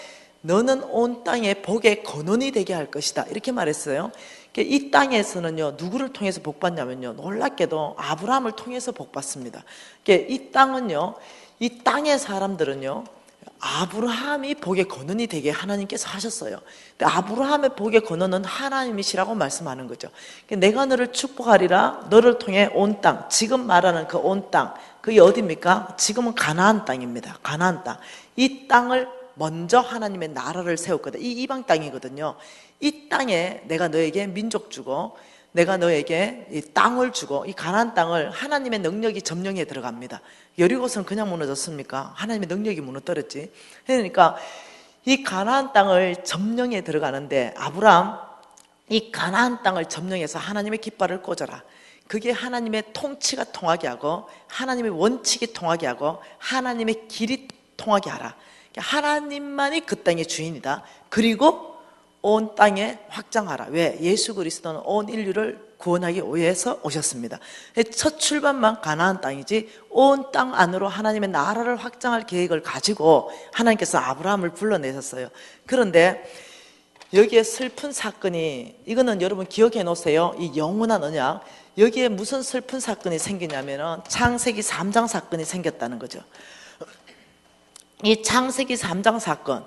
Speaker 1: 너는 온 땅에 복의 근원이 되게 할 것이다 이렇게 말했어요. 이 땅에서는요 누구를 통해서 복받냐면요 놀랍게도 아브라함을 통해서 복받습니다. 이 땅은요 이 땅의 사람들은요 아브라함이 복의 근원이 되게 하나님께서 하셨어요. 근데 아브라함의 복의 근원은 하나님이시라고 말씀하는 거죠. 내가 너를 축복하리라. 너를 통해 온 땅, 지금 말하는 그 온 땅, 그게 어디입니까? 지금은 가나안 땅입니다. 가나안 땅. 이 땅을 먼저 하나님의 나라를 세웠거든. 이 이방 땅이거든요. 이 땅에 내가 너에게 민족 주고 내가 너에게 이 땅을 주고 이 가나안 땅을 하나님의 능력이 점령해 들어갑니다. 여리고는 그냥 무너졌습니까? 하나님의 능력이 무너뜨렸지. 그러니까 이 가나안 땅을 점령해 들어가는데 아브라함 이 가나안 땅을 점령해서 하나님의 깃발을 꽂아라. 그게 하나님의 통치가 통하게 하고 하나님의 원칙이 통하게 하고 하나님의 길이 통하게 하라. 하나님만이 그 땅의 주인이다. 그리고 온 땅에 확장하라. 왜? 예수 그리스도는 온 인류를 구원하기 위해서 오셨습니다. 첫 출발만 가나안 땅이지 온 땅 안으로 하나님의 나라를 확장할 계획을 가지고 하나님께서 아브라함을 불러내셨어요. 그런데 여기에 슬픈 사건이, 이거는 여러분 기억해 놓으세요. 이 영원한 언약. 여기에 무슨 슬픈 사건이 생기냐면은 창세기 3장 사건이 생겼다는 거죠. 이 창세기 3장 사건,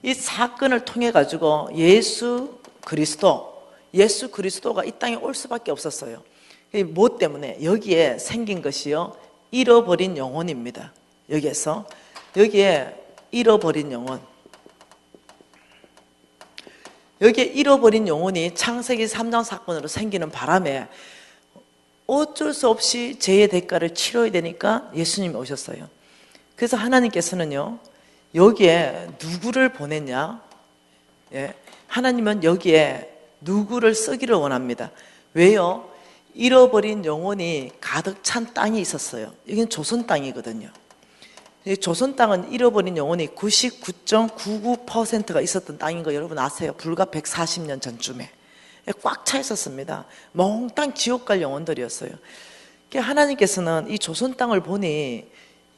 Speaker 1: 이 사건을 통해 가지고 예수 그리스도, 예수 그리스도가 이 땅에 올 수밖에 없었어요. 뭐 때문에? 여기에 생긴 것이요, 잃어버린 영혼입니다. 여기에 잃어버린 영혼, 여기에 잃어버린 영혼이 창세기 3장 사건으로 생기는 바람에 어쩔 수 없이 죄의 대가를 치러야 되니까 예수님이 오셨어요. 그래서 하나님께서는요, 여기에 누구를 보냈냐? 하나님은 여기에 누구를 쓰기를 원합니다. 왜요? 잃어버린 영혼이 가득 찬 땅이 있었어요. 여기는 조선 땅이거든요. 조선 땅은 잃어버린 영혼이 99.99%가 있었던 땅인 거 여러분 아세요? 불과 140년 전쯤에 꽉 차 있었습니다. 몽땅 지옥 갈 영혼들이었어요. 하나님께서는 이 조선 땅을 보니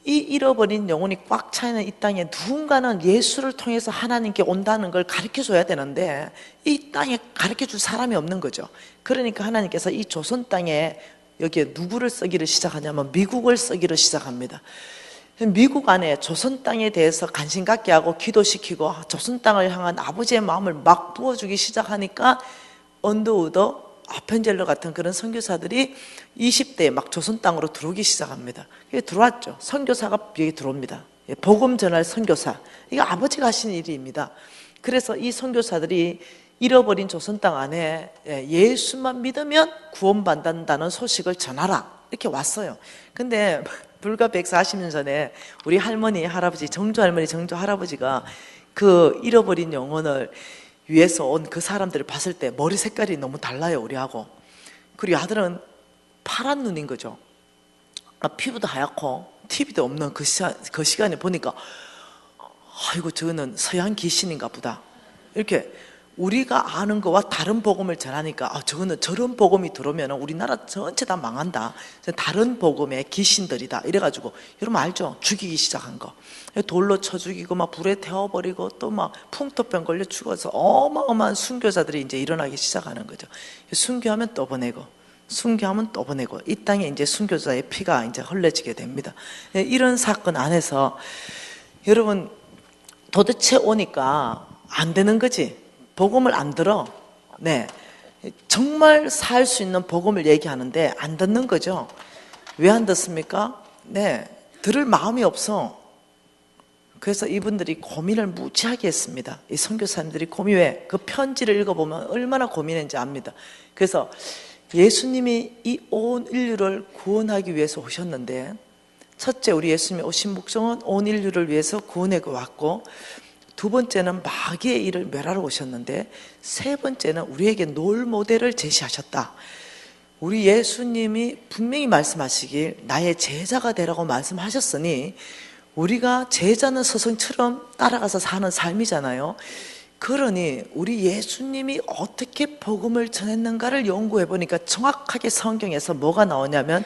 Speaker 1: 이 잃어버린 영혼이 꽉 차 있는 이 땅에 누군가는 예수를 통해서 하나님께 온다는 걸 가르쳐 줘야 되는데 이 땅에 가르쳐 줄 사람이 없는 거죠. 그러니까 하나님께서 이 조선 땅에 여기에 누구를 쓰기를 시작하냐면 미국을 쓰기를 시작합니다. 미국 안에 조선 땅에 대해서 관심 갖게 하고 기도시키고 조선 땅을 향한 아버지의 마음을 막 부어주기 시작하니까 언더우더, 아펜젤러 같은 그런 선교사들이 20대에 막 조선 땅으로 들어오기 시작합니다. 이게 들어왔죠. 선교사가 여기 들어옵니다. 복음 전할 선교사. 이게 아버지가 하신 일입니다. 그래서 이 선교사들이 잃어버린 조선 땅 안에 예수만 믿으면 구원받는다는 소식을 전하라. 이렇게 왔어요. 근데 불과 140년 전에 우리 할머니, 할아버지, 정조 할머니, 정조 할아버지가 그 잃어버린 영혼을 위해서 온 그 사람들을 봤을 때 머리 색깔이 너무 달라요, 우리하고. 그리고 아들은 파란 눈인 거죠. 피부도 하얗고 TV도 없는 그 시간에 보니까 아이고 저거는 서양 귀신인가 보다. 이렇게 우리가 아는 거와 다른 복음을 전하니까 저거는 저런 복음이 들어오면 우리나라 전체 다 망한다. 다른 복음의 귀신들이다. 이래가지고 여러분 알죠? 죽이기 시작한 거. 돌로 쳐 죽이고 막 불에 태워버리고 또 막 풍토병 걸려 죽어서 어마어마한 순교자들이 이제 일어나기 시작하는 거죠. 순교하면 또 보내고 순교하면 또 보내고 이 땅에 이제 순교자의 피가 이제 흘러지게 됩니다. 이런 사건 안에서 여러분 도대체 오니까 안 되는 거지. 복음을 안 들어. 네. 정말 살 수 있는 복음을 얘기하는데 안 듣는 거죠. 왜 안 듣습니까? 네. 들을 마음이 없어. 그래서 이분들이 고민을 무지하게 했습니다. 이 선교사님들이 고민해. 그 편지를 읽어보면 얼마나 고민했는지 압니다. 그래서 예수님이 이 온 인류를 구원하기 위해서 오셨는데 첫째 우리 예수님이 오신 목적은 온 인류를 위해서 구원해 왔고 두 번째는 마귀의 일을 멸하러 오셨는데 세 번째는 우리에게 롤 모델을 제시하셨다. 우리 예수님이 분명히 말씀하시길 나의 제자가 되라고 말씀하셨으니 우리가 제자는 스승처럼 따라가서 사는 삶이잖아요. 그러니 우리 예수님이 어떻게 복음을 전했는가를 연구해 보니까 정확하게 성경에서 뭐가 나오냐면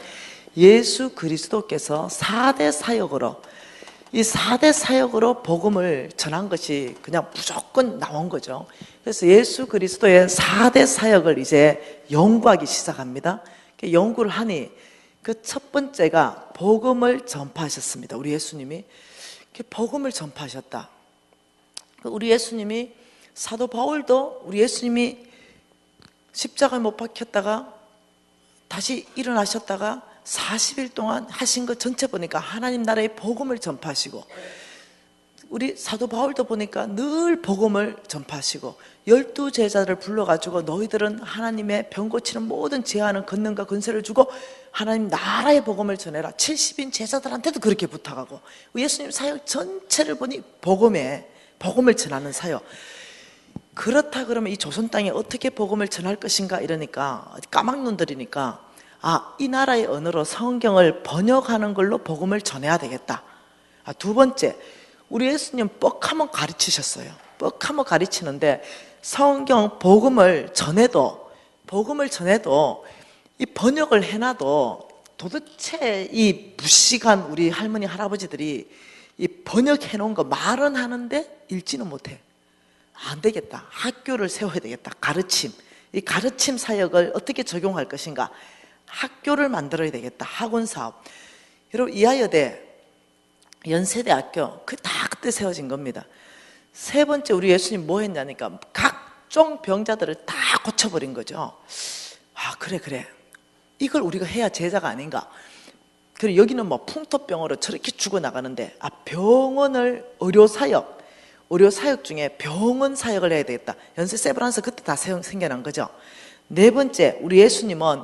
Speaker 1: 예수 그리스도께서 4대 사역으로 이 4대 사역으로 복음을 전한 것이 그냥 무조건 나온 거죠. 그래서 예수 그리스도의 4대 사역을 이제 연구하기 시작합니다. 연구를 하니 그 첫 번째가 복음을 전파하셨습니다. 우리 예수님이 복음을 전파하셨다. 우리 예수님이 사도 바울도 우리 예수님이 십자가에 못 박혔다가 다시 일어나셨다가 40일 동안 하신 것 전체 보니까 하나님 나라의 복음을 전파하시고 우리 사도 바울도 보니까 늘 복음을 전파하시고 12제자를 불러가지고 너희들은 하나님의 병 고치는 모든 제한은 권능과 권세를 주고 하나님 나라의 복음을 전해라. 70인 제자들한테도 그렇게 부탁하고 예수님 사역 전체를 보니 복음을 전하는 사역. 그렇다 그러면 이 조선 땅에 어떻게 복음을 전할 것인가 이러니까 까막눈들이니까 이 나라의 언어로 성경을 번역하는 걸로 복음을 전해야 되겠다. 두 번째, 우리 예수님 뻑하면 가르치셨어요. 뻑하면 가르치는데 성경 복음을 전해도 이 번역을 해놔도 도대체 이 무식한 우리 할머니 할아버지들이 이 번역해 놓은 거 말은 하는데 읽지는 못해. 안 되겠다. 학교를 세워야 되겠다. 이 가르침 사역을 어떻게 적용할 것인가. 학교를 만들어야 되겠다. 학원 사업. 여러분 이하여대 연세대학교 그때 세워진 겁니다. 세 번째 우리 예수님 뭐 했냐니까 각 각종 병자들을 다 고쳐버린 거죠. 아, 그래. 이걸 우리가 해야 제자가 아닌가. 그리고 여기는 뭐 풍토병으로 저렇게 죽어나가는데, 병원을 의료사역 중에 병원 사역을 해야 되겠다. 연세 세브란스 그때 다 생겨난 거죠. 네 번째, 우리 예수님은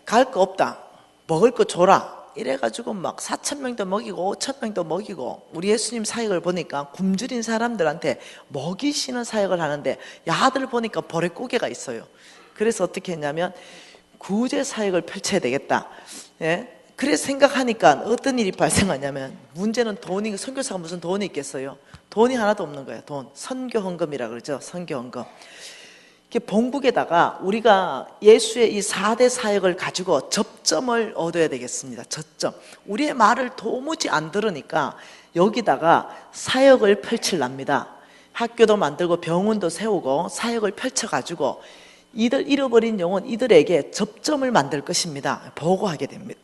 Speaker 1: 갈 거 없다, 먹을 거 줘라 이래가지고 막 4,000명도 먹이고 5,000명도 먹이고, 우리 예수님 사역을 보니까 굶주린 사람들한테 먹이시는 사역을 하는데, 야들 보니까 보릿고개가 있어요. 그래서 어떻게 했냐면 구제 사역을 펼쳐야 되겠다. 그래서 생각하니까 어떤 일이 발생하냐면, 문제는 돈이, 선교사가 무슨 돈이 있겠어요? 돈이 하나도 없는 거예요. 돈. 선교헌금이라 그러죠. 선교헌금. 본국에다가 우리가 예수의 이 4대 사역을 가지고 접점을 얻어야 되겠습니다. 접점. 우리의 말을 도무지 안 들으니까 여기다가 사역을 펼칠랍니다. 학교도 만들고 병원도 세우고 사역을 펼쳐가지고 이들 잃어버린 영혼, 이들에게 접점을 만들 것입니다. 보고하게 됩니다.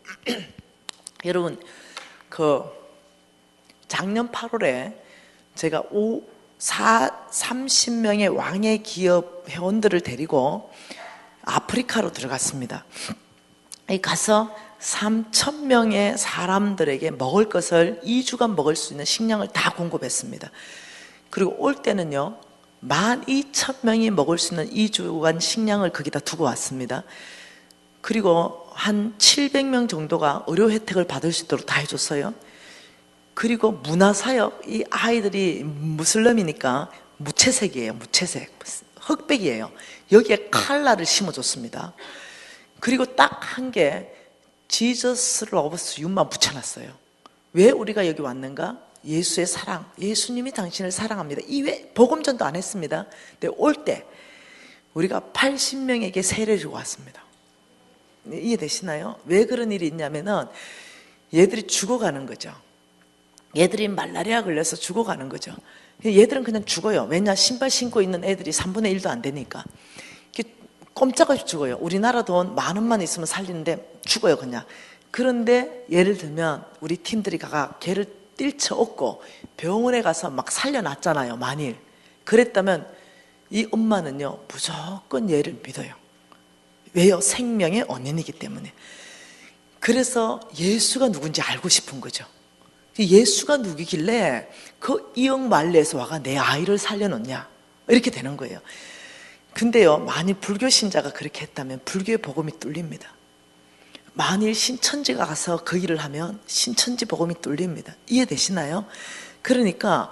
Speaker 1: 여러분, 작년 8월에 제가 30명의 왕의 기업 회원들을 데리고 아프리카로 들어갔습니다. 가서 3,000명의 사람들에게 먹을 것을 2주간 먹을 수 있는 식량을 다 공급했습니다. 그리고 올 때는요, 12,000명이 먹을 수 있는 2주간 식량을 거기다 두고 왔습니다. 그리고 한 700명 정도가 의료 혜택을 받을 수 있도록 다 해줬어요. 그리고 문화사역, 이 아이들이 무슬림이니까 무채색이에요. 무채색, 흑백이에요. 여기에 칼라를 심어줬습니다. 그리고 딱 한 개, Jesus loves you만 붙여놨어요. 왜 우리가 여기 왔는가? 예수의 사랑, 예수님이 당신을 사랑합니다. 이외 복음전도 안 했습니다. 근데 올 때 우리가 80명에게 세례를 주고 왔습니다. 이해되시나요? 왜 그런 일이 있냐면은 얘들이 죽어가는 거죠. 얘들이 말라리아 걸려서 죽어가는 거죠. 얘들은 그냥 죽어요. 왜냐? 신발 신고 있는 애들이 3분의 1도 안 되니까. 꼼짝없이 죽어요. 우리나라 돈 10,000원만 있으면 살리는데 죽어요, 그냥. 그런데 예를 들면 우리 팀들이 걔를 뛸쳐엎고 병원에 가서 막 살려놨잖아요. 만일 그랬다면 이 엄마는요, 무조건 얘를 믿어요. 왜요? 생명의 언인이기 때문에. 그래서 예수가 누군지 알고 싶은 거죠. 예수가 누구길래 그 이역 말레에서 와가 내 아이를 살려놓냐, 이렇게 되는 거예요. 근데요, 만일 불교 신자가 그렇게 했다면 불교의 복음이 뚫립니다. 만일 신천지가 가서 그 일을 하면 신천지 복음이 뚫립니다. 이해되시나요? 그러니까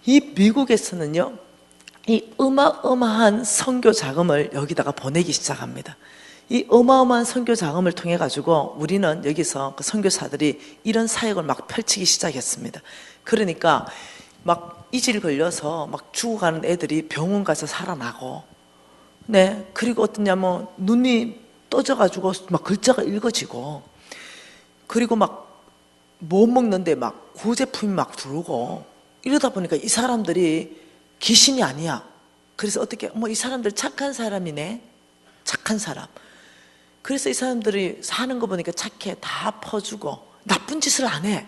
Speaker 1: 이 미국에서는요, 이 어마어마한 선교 자금을 여기다가 보내기 시작합니다. 이 어마어마한 선교 자금을 통해 가지고 우리는 여기서 그 선교사들이 이런 사역을 막 펼치기 시작했습니다. 그러니까 막 이질 걸려서 막 죽어가는 애들이 병원 가서 살아나고, 네, 그리고 어떠냐면 눈이 떠져가지고 막 글자가 읽어지고, 그리고 막 못 먹는데 막 구제품이 막 들어오고, 이러다 보니까 이 사람들이 귀신이 아니야. 그래서 어떻게, 이 사람들 착한 사람이네, 착한 사람. 그래서 이 사람들이 사는 거 보니까 착해, 다 퍼주고 나쁜 짓을 안 해.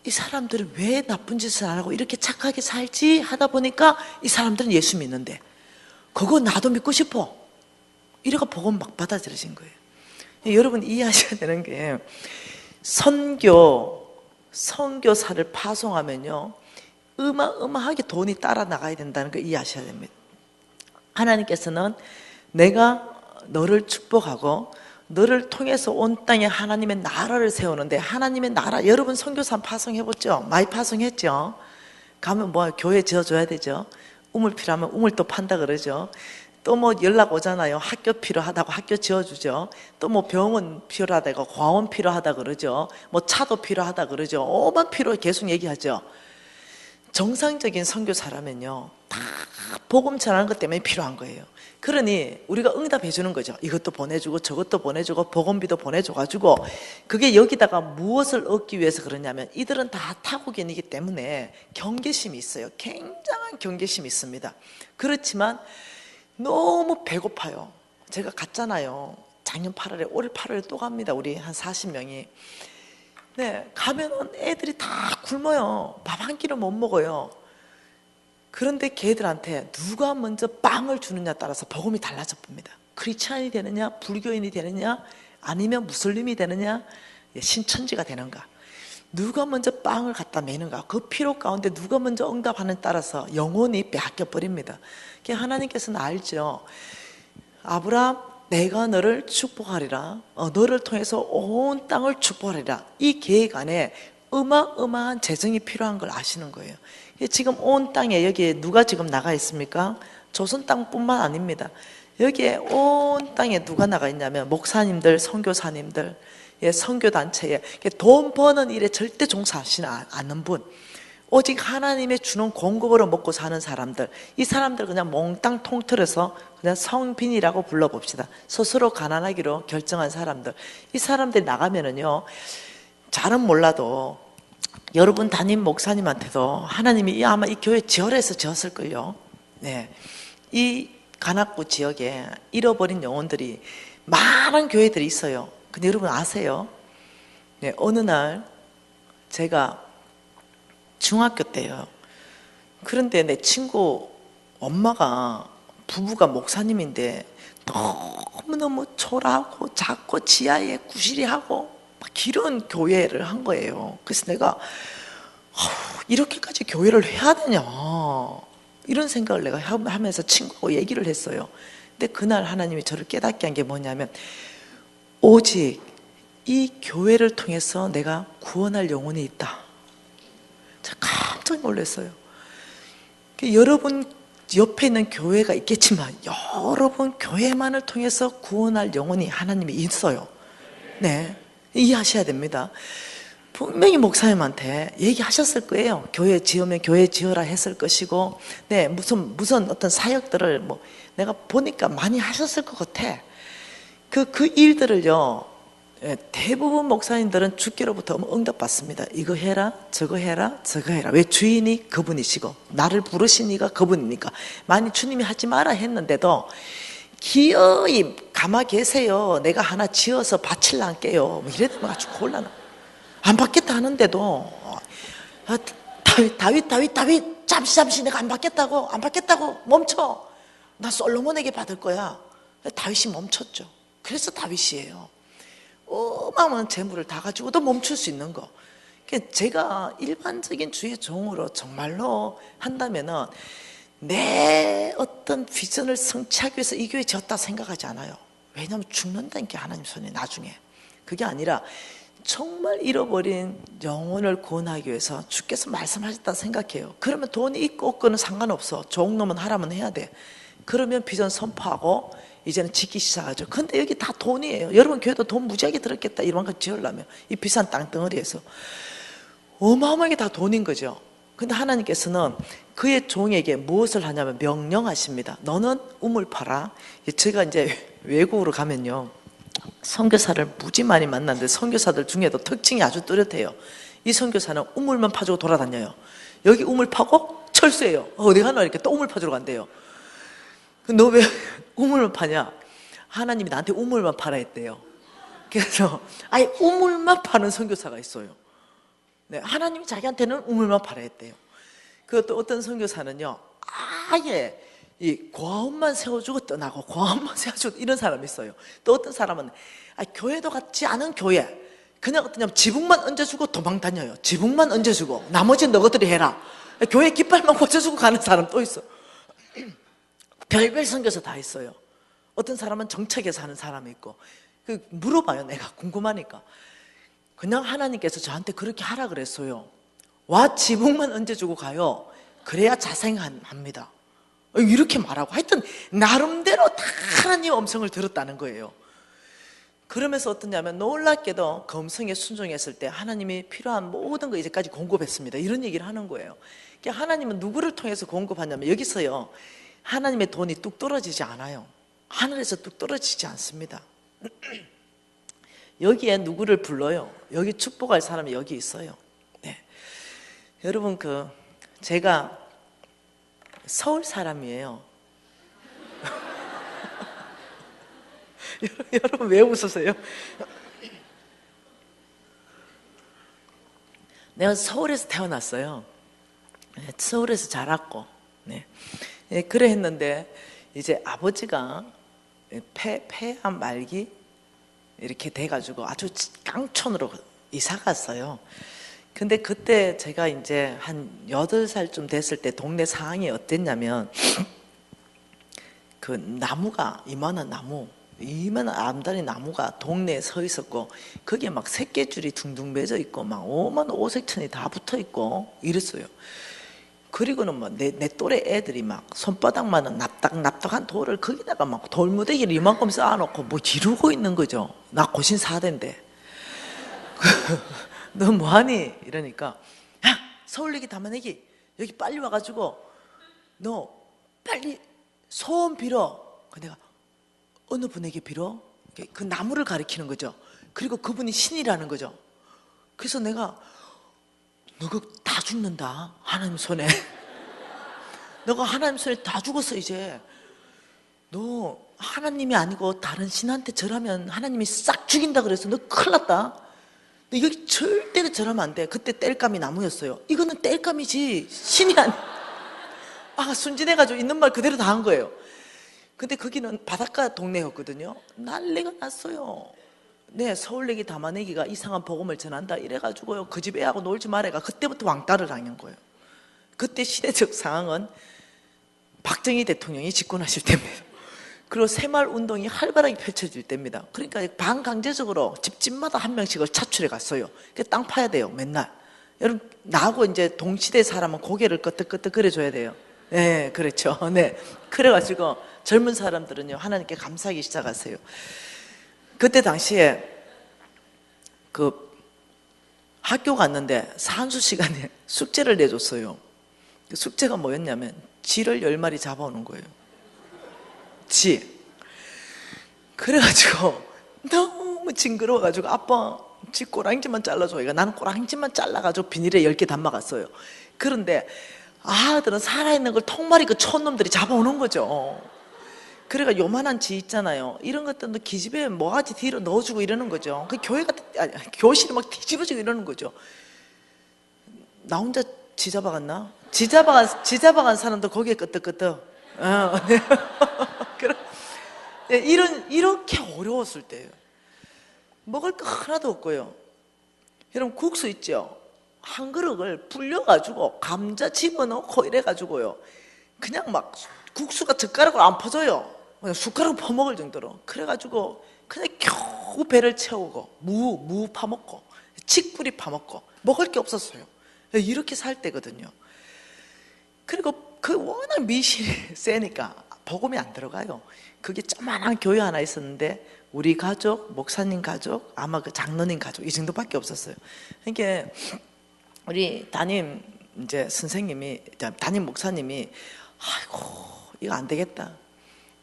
Speaker 1: 이 사람들은 왜 나쁜 짓을 안 하고 이렇게 착하게 살지 하다 보니까 이 사람들은 예수 믿는데, 그거 나도 믿고 싶어, 이래가 복음 막 받아들여진 거예요. 여러분 이해하셔야 되는 게, 선교사를 파송하면요, 어마어마하게 돈이 따라 나가야 된다는 걸 이해하셔야 됩니다. 하나님께서는 내가 너를 축복하고 너를 통해서 온 땅에 하나님의 나라를 세우는데, 하나님의 나라, 여러분 선교사 파송해봤죠? 많이 파송했죠? 가면 교회 지어줘야 되죠? 우물 필요하면 우물 또 판다 그러죠? 또 연락 오잖아요. 학교 필요하다고 학교 지어주죠. 또 병원 필요하다고 과원 필요하다 그러죠. 차도 필요하다 그러죠. 오만 필요 계속 얘기하죠. 정상적인 선교사라면요, 다 복음 전하는 것 때문에 필요한 거예요. 그러니 우리가 응답해 주는 거죠. 이것도 보내주고 저것도 보내주고 복음비도 보내줘가지고, 그게 여기다가 무엇을 얻기 위해서 그러냐면, 이들은 다 타국인이기 때문에 경계심이 있어요. 굉장한 경계심이 있습니다. 그렇지만 너무 배고파요. 제가 갔잖아요. 작년 8월에, 올 8월에 또 갑니다. 우리 한 40명이. 네, 가면은 애들이 다 굶어요. 밥 한 끼를 못 먹어요. 그런데 걔들한테 누가 먼저 빵을 주느냐 따라서 복음이 달라져 봅니다. 크리스찬이 되느냐, 불교인이 되느냐, 아니면 무슬림이 되느냐, 신천지가 되는가, 누가 먼저 빵을 갖다 매는가, 그 피로 가운데 누가 먼저 응답하는 따라서 영혼이 빼앗겨 버립니다. 하나님께서는 알죠. 아브라함, 내가 너를 축복하리라, 너를 통해서 온 땅을 축복하리라, 이 계획 안에 어마어마한 재정이 필요한 걸 아시는 거예요. 지금 온 땅에 여기에 누가 지금 나가 있습니까? 조선 땅뿐만 아닙니다. 여기에 온 땅에 누가 나가 있냐면 목사님들, 선교사님들, 선교단체에 돈 버는 일에 절대 종사하시지 않는 분, 오직 하나님의 주는 공급으로 먹고 사는 사람들, 이 사람들 그냥 몽땅 통틀어서 그냥 성빈이라고 불러봅시다. 스스로 가난하기로 결정한 사람들, 이 사람들이 나가면은요, 잘은 몰라도 여러분 담임 목사님한테도 하나님이 아마 이 교회 지어서 지었을걸요. 네, 이 관악구 지역에 잃어버린 영혼들이 많은 교회들이 있어요. 근데 여러분 아세요? 네, 어느 날 제가 중학교 때요. 그런데 내 친구 엄마가, 부부가 목사님인데 너무너무 초라하고 작고 지하에 구시리하고 막 이런 교회를 한 거예요. 그래서 내가 이렇게까지 교회를 해야 되냐, 이런 생각을 내가 하면서 친구하고 얘기를 했어요. 근데 그날 하나님이 저를 깨닫게 한 게 뭐냐면, 오직 이 교회를 통해서 내가 구원할 영혼이 있다. 제가 깜짝 놀랐어요. 여러분 옆에 있는 교회가 있겠지만 여러분 교회만을 통해서 구원할 영혼이 하나님이 있어요. 네, 이해하셔야 됩니다. 분명히 목사님한테 얘기하셨을 거예요. 교회 지으면 교회 지어라 했을 것이고, 네, 무슨 어떤 사역들을 내가 보니까 많이 하셨을 것 같아. 그 일들을요, 대부분 목사님들은 주께로부터 응답받습니다. 이거 해라, 저거 해라, 저거 해라. 왜? 주인이 그분이시고 나를 부르신 이가 그분이니까. 많이 주님이 하지 마라 했는데도 기어이 가마 계세요. 내가 하나 지어서 바칠란게요. 이래도 아주 곤란해. 안 받겠다 하는데도 다윗 잠시 내가 안 받겠다고 멈춰. 나 솔로몬에게 받을 거야. 다윗이 멈췄죠. 그래서 다윗이에요. 어마어마한 재물을 다 가지고도 멈출 수 있는 거. 제가 일반적인 주의 종으로 정말로 한다면은 내 어떤 비전을 성취하기 위해서 이 교회 지었다 생각하지 않아요. 왜냐하면 죽는다는 게 하나님 손에 나중에. 그게 아니라 정말 잃어버린 영혼을 구원하기 위해서 주께서 말씀하셨다 생각해요. 그러면 돈이 있고 없고는 상관없어. 종놈은 하라면 해야 돼. 그러면 비전 선포하고 이제는 짓기 시작하죠. 근데 여기 다 돈이에요. 여러분 교회도 돈 무지하게 들었겠다. 이런 거 지으려면 이 비싼 땅덩어리에서 어마어마하게 다 돈인 거죠. 근데 하나님께서는 그의 종에게 무엇을 하냐면 명령하십니다. 너는 우물 파라. 제가 이제 외국으로 가면요, 선교사를 무지 많이 만났는데 선교사들 중에도 특징이 아주 뚜렷해요. 이 선교사는 우물만 파주고 돌아다녀요. 여기 우물 파고 철수해요. 어디 가나 이렇게 또 우물 파주러 간대요. 너 왜 우물만 파냐? 하나님이 나한테 우물만 파라 했대요. 그래서 아예 우물만 파는 선교사가 있어요. 네, 하나님이 자기한테는 우물만 파라 했대요. 그것도 어떤 선교사는요, 아예 이 고아원만 세워주고 떠나고 고아원만 세워주고 이런 사람이 있어요. 또 어떤 사람은 교회도 같지 않은 교회, 그냥 어떠냐면 지붕만 얹어주고 도망 다녀요. 지붕만 얹어주고 나머지는 너희들이 해라. 교회 깃발만 꽂혀주고 가는 사람 또 있어. 별별 선교사 다 있어요. 어떤 사람은 정책에서 하는 사람이 있고. 물어봐요. 내가 궁금하니까. 그냥 하나님께서 저한테 그렇게 하라 그랬어요. 와, 지붕만 얹어주고 가요. 그래야 자생합니다. 이렇게 말하고, 하여튼 나름대로 다 하나님 음성을 들었다는 거예요. 그러면서 어떠냐면 놀랍게도 그 음성에 순종했을 때 하나님이 필요한 모든 거 이제까지 공급했습니다. 이런 얘기를 하는 거예요. 하나님은 누구를 통해서 공급하냐면, 여기서요, 하나님의 돈이 뚝 떨어지지 않아요. 하늘에서 뚝 떨어지지 않습니다. 여기에 누구를 불러요? 여기 축복할 사람이 여기 있어요. 네. 여러분, 제가 서울 사람이에요. 여러분 왜 웃으세요? 내가 서울에서 태어났어요. 서울에서 자랐고, 네. 예, 그래 했는데 이제 아버지가 폐암 말기 이렇게 돼가지고 아주 깡촌으로 이사 갔어요. 근데 그때 제가 이제 한 8살쯤 됐을 때 동네 상황이 어땠냐면 그 나무가 이만한 암다리 나무가 동네에 서 있었고 거기에 막 새끼줄이 둥둥 매져 있고 막 오만 오색천이 다 붙어 있고 이랬어요. 그리고는 뭐 내 또래 애들이 막 손바닥만한 납작한 돌을 거기다가 막 돌무대기를 이만큼 쌓아놓고 뭐 지르고 있는 거죠. 나 고신 4대인데 너 뭐하니? 이러니까 야 서울내기 담아내기 여기 빨리 와가지고 너 빨리 소원 빌어. 내가 어느 분에게 빌어? 그 나무를 가리키는 거죠. 그리고 그분이 신이라는 거죠. 그래서 내가 너가 다 죽는다 하나님 손에 너가 하나님 손에 다 죽었어 이제. 너 하나님이 아니고 다른 신한테 절하면 하나님이 싹 죽인다 그래서 너 큰일 났다. 너 여기 절대로 절하면 안 돼. 그때 땔감이 나무였어요. 이거는 땔감이지 신이 아 순진해가지고 있는 말 그대로 다 한 거예요. 근데 거기는 바닷가 동네였거든요. 난리가 났어요. 네, 서울내기 담아내기가 이상한 복음을 전한다 이래가지고요 그 집 애하고 놀지 말아가 그때부터 왕따를 당한 거예요. 그때 시대적 상황은 박정희 대통령이 집권하실 때입니다. 그리고 새마을운동이 활발하게 펼쳐질 때입니다. 그러니까 반강제적으로 집집마다 한 명씩을 차출해 갔어요. 땅 파야 돼요 맨날. 여러분 나하고 이제 동시대 사람은 고개를 끄덕끄덕 그려줘야 돼요. 네, 그렇죠. 네, 그래가지고 젊은 사람들은요 하나님께 감사하기 시작하세요. 그때 당시에 그 학교 갔는데 산수 시간에 숙제를 내줬어요. 그 숙제가 뭐였냐면 쥐를 10마리 잡아오는 거예요. 쥐. 그래가지고 너무 징그러워가지고 아빠 쥐 꼬랑지만 잘라줘. 그러니까 나는 꼬랑지만 잘라가지고 비닐에 10개 담아갔어요. 그런데 아들은 살아있는 걸 통마리 그 촌놈들이 잡아오는 거죠. 그래가 요만한 쥐 있잖아요. 이런 것들도 기집애 뭐가지 뒤로 넣어주고 이러는 거죠. 그 교실이 막 뒤집어지고 이러는 거죠. 나 혼자 쥐 잡아갔나? 쥐 잡아간 사람도 거기에 끄떡끄떡. 네, 이렇게 어려웠을 때예요. 먹을 거 하나도 없고요. 여러분 국수 있죠? 한 그릇을 불려가지고 감자 집어넣고 이래가지고요. 그냥 막 국수가 젓가락으로 안 퍼져요. 그냥 숟가락 퍼먹을 정도로. 그래가지고 그냥 겨우 배를 채우고 무 파먹고 칡뿌리 파먹고 먹을 게 없었어요. 이렇게 살 때거든요. 그리고 그 워낙 미신이 세니까 복음이 안 들어가요. 그게 조그만한 교회 하나 있었는데 우리 가족, 목사님 가족, 아마 그 장로님 가족 이 정도밖에 없었어요. 그러니까 우리 담임 이제 선생님이 담임 목사님이 아이고 이거 안 되겠다.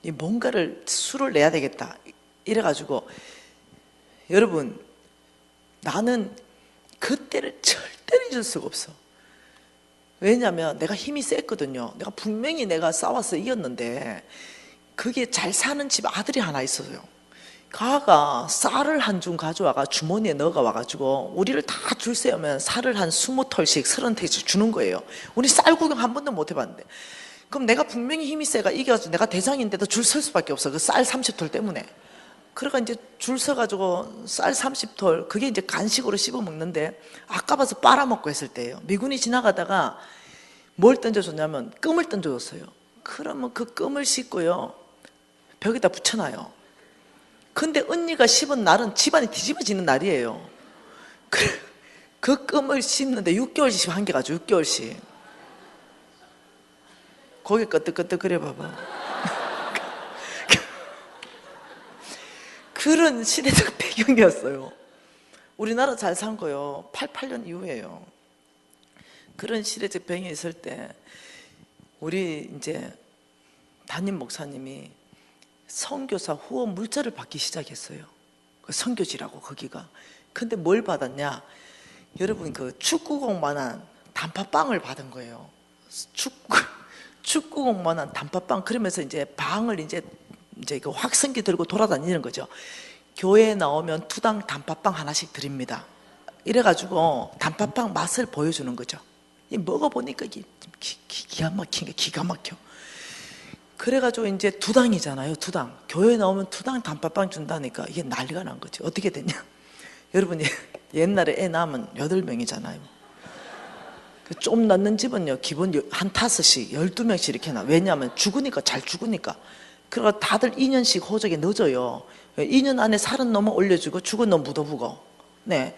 Speaker 1: 이 뭔가를 수를 내야 되겠다. 이래가지고 여러분 나는 그때를 절대로 잊을 수가 없어. 왜냐하면 내가 힘이 셌거든요. 내가 분명히 내가 싸워서 이겼는데 그게 잘 사는 집 아들이 하나 있어요. 가가 쌀을 한 줌 가져와가 주머니에 넣어가 와가지고 우리를 다 줄 세우면 쌀을 한 20털씩 30털씩 주는 거예요. 우리 쌀 구경 한 번도 못 해봤는데 그럼 내가 분명히 힘이 세가 이겨가지고 내가 대장인데도 줄 설 수밖에 없어. 그 쌀 30털 때문에. 그러니까 이제 줄 서가지고 쌀 30털 그게 이제 간식으로 씹어 먹는데 아까봐서 빨아먹고 했을 때예요. 미군이 지나가다가 뭘 던져줬냐면 껌을 던져줬어요. 그러면 그 껌을 씹고요 벽에다 붙여놔요. 근데 언니가 씹은 날은 집안이 뒤집어지는 날이에요. 그 껌을 씹는데 6개월씩 한 개 가지고 6개월씩. 고개 끄덕끄덕 그래 봐봐. 그런 시대적 배경이었어요. 우리나라 잘 산 거요 88년 이후에요. 그런 시대적 배경이 있을 때 우리 이제 담임 목사님이 선교사 후원 물자를 받기 시작했어요. 그 선교지라고 거기가. 근데 뭘 받았냐? 여러분 그 축구공만한 단팥빵을 받은 거예요. 축구공만한 단팥빵. 그러면서 이제 방을 이제 그 확성기 들고 돌아다니는 거죠. 교회에 나오면 투당 단팥빵 하나씩 드립니다. 이래가지고 단팥빵 맛을 보여주는 거죠. 이 먹어보니까 이게 기가 막힌 게 기가 막혀. 그래가지고 이제 두당이잖아요. 두당. 교회 나오면 두당 단팥빵 준다니까 이게 난리가 난 거지. 어떻게 됐냐? 여러분 옛날에 애 낳으면 8명이잖아요. 좀 낳는 집은요 기본 한 5씩 12명씩 이렇게 나. 왜냐하면 죽으니까 잘 죽으니까. 그러니까 다들 2년씩 호적에 넣어줘요. 2년 안에 살은 놈은 올려주고 죽은 놈 묻어보고. 네,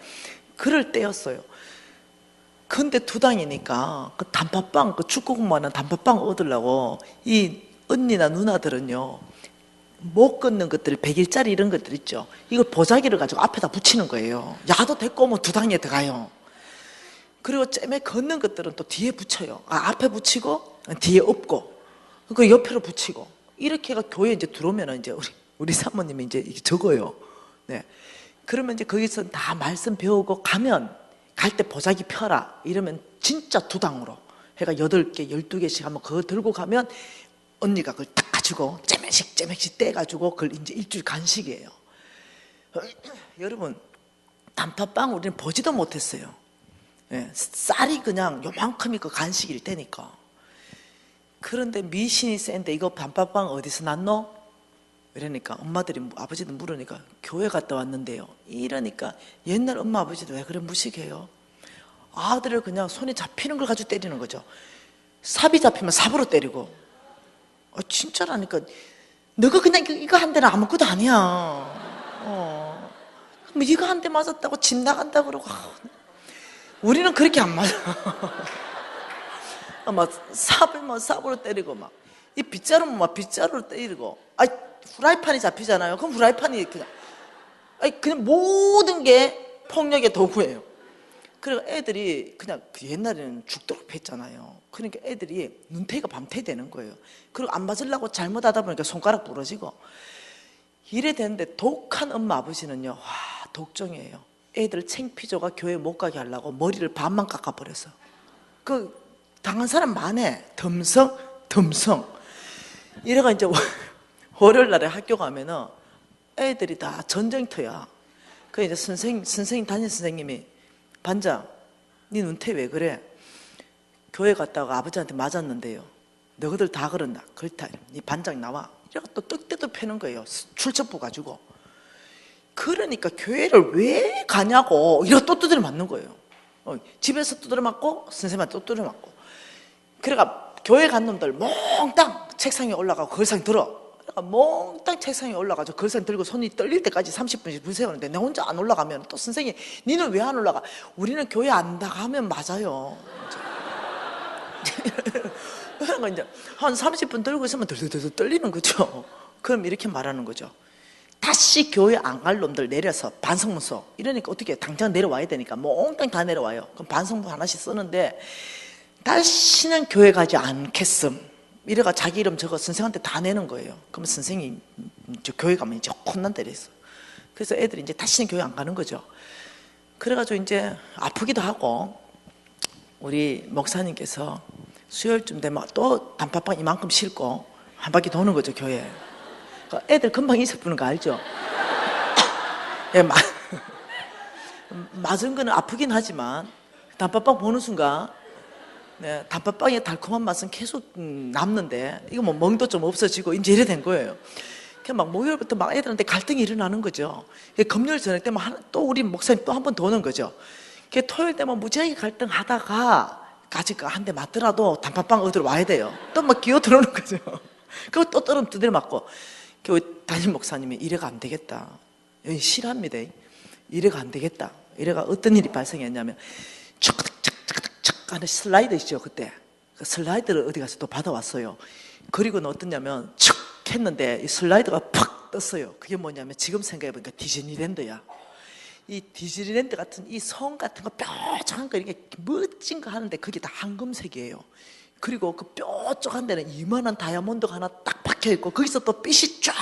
Speaker 1: 그럴 때였어요. 근데 두당이니까 그 단팥빵, 그 축구공만한 단팥빵 얻으려고 이 언니나 누나들은요 못 걷는 것들 100일짜리 이런 것들 있죠. 이걸 보자기를 가지고 앞에다 붙이는 거예요. 야도 됐고 뭐 두당에 들어가요. 그리고 쨈매 걷는 것들은 또 뒤에 붙여요. 앞에 붙이고 뒤에 엎고 그 옆으로 붙이고 이렇게가 교회 이제 들어오면 이제 우리 사모님이 이제 적어요. 네. 그러면 이제 거기서 다 말씀 배우고 가면 갈 때 보자기 펴라 이러면 진짜 두당으로 해가 8개 12개씩 한번 그거 들고 가면 언니가 그걸 딱 가지고 째맥씩 떼가지고 그걸 이제 일주일 간식이에요. 여러분 단팥빵 우리는 보지도 못했어요. 네, 쌀이 그냥 요만큼이 그 간식일 때니까. 그런데 미신이 센데 이거 단팥빵 어디서 났노? 이러니까 엄마들이 아버지도 물으니까 교회 갔다 왔는데요. 이러니까 옛날 엄마 아버지도 왜 그래 무식해요? 아들을 그냥 손에 잡히는 걸 가지고 때리는 거죠. 삽이 잡히면 삽으로 때리고. 진짜라니까. 너가 그냥 이거 한 대는 아무것도 아니야. 뭐 이거 한 대 맞았다고 집 나간다 그러고. 우리는 그렇게 안 맞아. 막 삽을 막 삽으로 때리고 막 이 빗자루는 막 빗자루로 때리고. 후라이팬이 잡히잖아요. 그럼 후라이팬이 그냥 모든 게 폭력의 도구예요. 그리고 애들이 그냥 옛날에는 죽도록 팼잖아요. 그러니까 애들이 눈태가 밤태 되는 거예요. 그리고 안 맞으려고 잘못하다 보니까 손가락 부러지고 이래 되는데 독한 엄마 아버지는요. 와 독종이에요. 애들 창피조가 교회 못 가게 하려고 머리를 반만 깎아버렸어. 그 당한 사람 많네. 덤성 이래가 이제 월요일 날에 학교 가면은 애들이 다 전쟁터야. 그 이제 선생님 담임 선생님이 반장, 네 눈태 왜 그래? 교회 갔다가 아버지한테 맞았는데요. 너희들 다 그런다. 그렇다. 네 반장 나와. 이래가 또 떡대도 패는 거예요. 출처부 가지고. 그러니까 교회를 왜 가냐고. 이래가 또 두드려 맞는 거예요. 집에서 두드려 맞고 선생님한테 또 두드려 맞고. 그러니까 교회 간 놈들 몽땅 책상에 올라가고 걸상 들어. 그러니까 몽땅 책상에 올라가서 걸상 들고 손이 떨릴 때까지 30분씩 줄 세우는데 내 혼자 안 올라가면 또 선생님이 니는 왜 안 올라가? 우리는 교회 안 나가면 맞아요. 그러니까 이제 한 30분 들고 있으면 덜덜덜 떨리는 거죠. 그럼 이렇게 말하는 거죠. 다시 교회 안 갈 놈들 내려서 반성문서 이러니까 어떻게 당장 내려와야 되니까 몽땅 다 내려와요. 그럼 반성문 하나씩 쓰는데 다시는 교회 가지 않겠음. 이래가 자기 이름 적어 선생한테 다 내는 거예요. 그러면 선생님 저 교회 가면 이제 혼난다 그랬어. 그래서 애들이 이제 다시는 교회 안 가는 거죠. 그래가지고 이제 아프기도 하고 우리 목사님께서 수요일쯤 되면 또 단팥빵 이만큼 싣고 한 바퀴 도는 거죠 교회. 그러니까 애들 금방 잊어버리는 거 알죠? 예, 맞은 거는 아프긴 하지만 단팥빵 보는 순간 네, 단팥빵의 달콤한 맛은 계속 남는데 이거 뭐 멍도 좀 없어지고 이제 이래 된 거예요. 그냥 막 목요일부터 막 애들한테 갈등이 일어나는 거죠. 금요일 저녁 때면 또 우리 목사님 또 한 번 도는 거죠. 토요일 때면 무지하게 갈등하다가 가지가 한 대 맞더라도 단팥빵 얻으러 와야 돼요. 또 막 기어 들어오는 거죠. 그리고 또 두드려 맞고 담임 목사님이 이래가 안 되겠다. 실합니다. 이래가 안 되겠다. 이래가 어떤 일이 발생했냐면 하는 슬라이드 있죠 그때. 그 슬라이드를 어디 가서 또 받아왔어요. 그리고는 어떠냐면 척 했는데 이 슬라이드가 팍 떴어요. 그게 뭐냐면 지금 생각해보니까 디즈니랜드야. 이 디즈니랜드 같은 이 성 같은 거 뾰족한 거 이렇게 멋진 거 하는데 그게 다 황금색이에요. 그리고 그 뾰족한 데는 이만한 다이아몬드가 하나 딱 박혀있고 거기서 또 빛이 쫙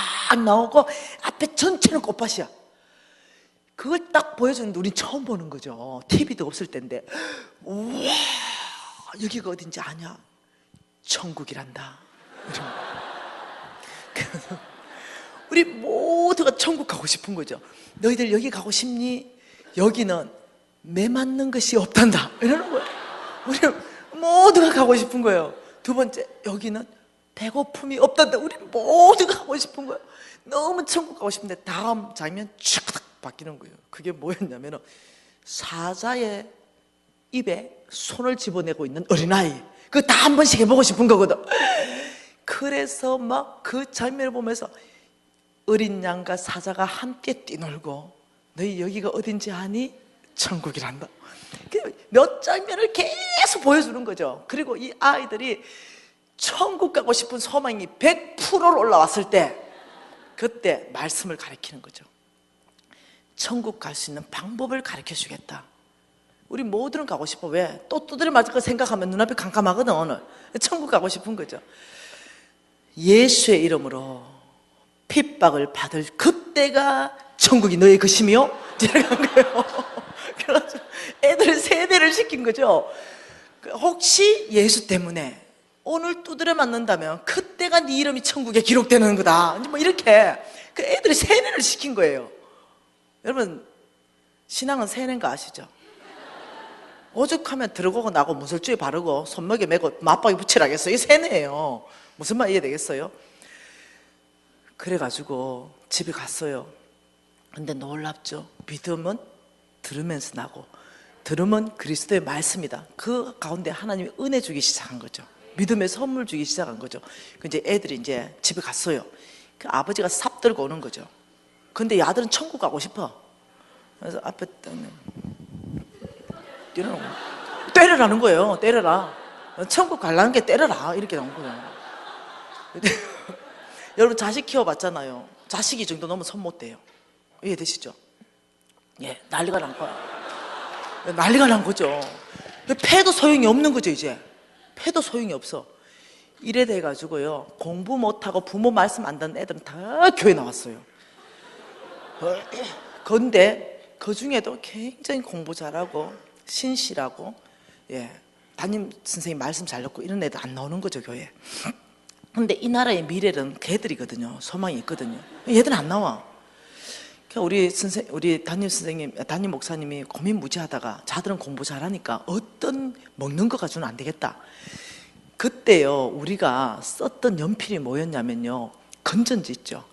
Speaker 1: 나오고 앞에 전체는 꽃밭이야. 그걸 딱 보여주는데 우린 처음 보는 거죠. TV도 없을 때인데 우와 여기가 어딘지 아냐? 천국이란다. 그래서 우리 모두가 천국 가고 싶은 거죠. 너희들 여기 가고 싶니? 여기는 매 맞는 것이 없단다. 이러는 거예요. 모두가 가고 싶은 거예요. 두 번째, 여기는 배고픔이 없단다. 우리 모두가 가고 싶은 거예요. 너무 천국 가고 싶은데 다음 장면 촥 바뀌는 거예요. 그게 뭐였냐면 사자의 입에 손을 집어내고 있는 어린아이, 그거 다 한 번씩 해보고 싶은 거거든. 그래서 막 그 장면을 보면서 어린 양과 사자가 함께 뛰놀고, 너희 여기가 어딘지 아니? 천국이란다. 몇 장면을 계속 보여주는 거죠. 그리고 이 아이들이 천국 가고 싶은 소망이 100%로 올라왔을 때, 그때 말씀을 가르치는 거죠. 천국 갈 수 있는 방법을 가르쳐 주겠다. 우리 모두는 가고 싶어. 왜? 또 두드려 맞을 거 생각하면 눈앞이 깜깜하거든. 오늘 천국 가고 싶은 거죠. 예수의 이름으로 핍박을 받을 그때가 천국이 너의 것이며 지나간 거예요. 그래서 애들을 세대를 시킨 거죠. 혹시 예수 때문에 오늘 두드려 맞는다면 그때가 네 이름이 천국에 기록되는 거다. 뭐 이렇게 그 애들이 세뇌를 시킨 거예요. 여러분, 신앙은 세뇌인 거 아시죠? 오죽하면 들어가고 나고 무설주에 바르고 손목에 메고 맞박에 붙이라겠어요. 이게 세뇌예요. 무슨 말 이해되겠어요? 그래가지고 집에 갔어요. 근데 놀랍죠. 믿음은 들으면서 나고, 들으면 그리스도의 말씀이다. 그 가운데 하나님이 은혜 주기 시작한 거죠. 믿음의 선물 주기 시작한 거죠. 그 이제 애들이 이제 집에 갔어요. 그 아버지가 삽 들고 오는 거죠. 근데 이 아들은 천국 가고 싶어. 그래서 앞에 때려라는 거예요. 때려라. 천국 가려는 게 때려라. 이렇게 나온 거예요. 여러분, 자식 키워봤잖아요. 자식이 정도 넘으면 손 못 대요. 이해되시죠? 예, 난리가 난 거야. 난리가 난 거죠. 패도 소용이 없는 거죠, 이제. 패도 소용이 없어. 이래 돼가지고요, 공부 못하고 부모 말씀 안 듣는 애들은 다 교회 나왔어요. 그런데 그 중에도 굉장히 공부 잘하고 신실하고, 예, 담임 선생님 말씀 잘 듣고 이런 애들 안 나오는 거죠, 교회. 근데 이 나라의 미래는 걔들이거든요. 소망이 있거든요. 얘들은 안 나와. 우리 담임 선생님, 담임 목사님이 고민 무지하다가 자들은 공부 잘하니까 어떤 먹는 거 가지고는 안 되겠다. 그때요, 우리가 썼던 연필이 뭐였냐면요, 건전지 있죠.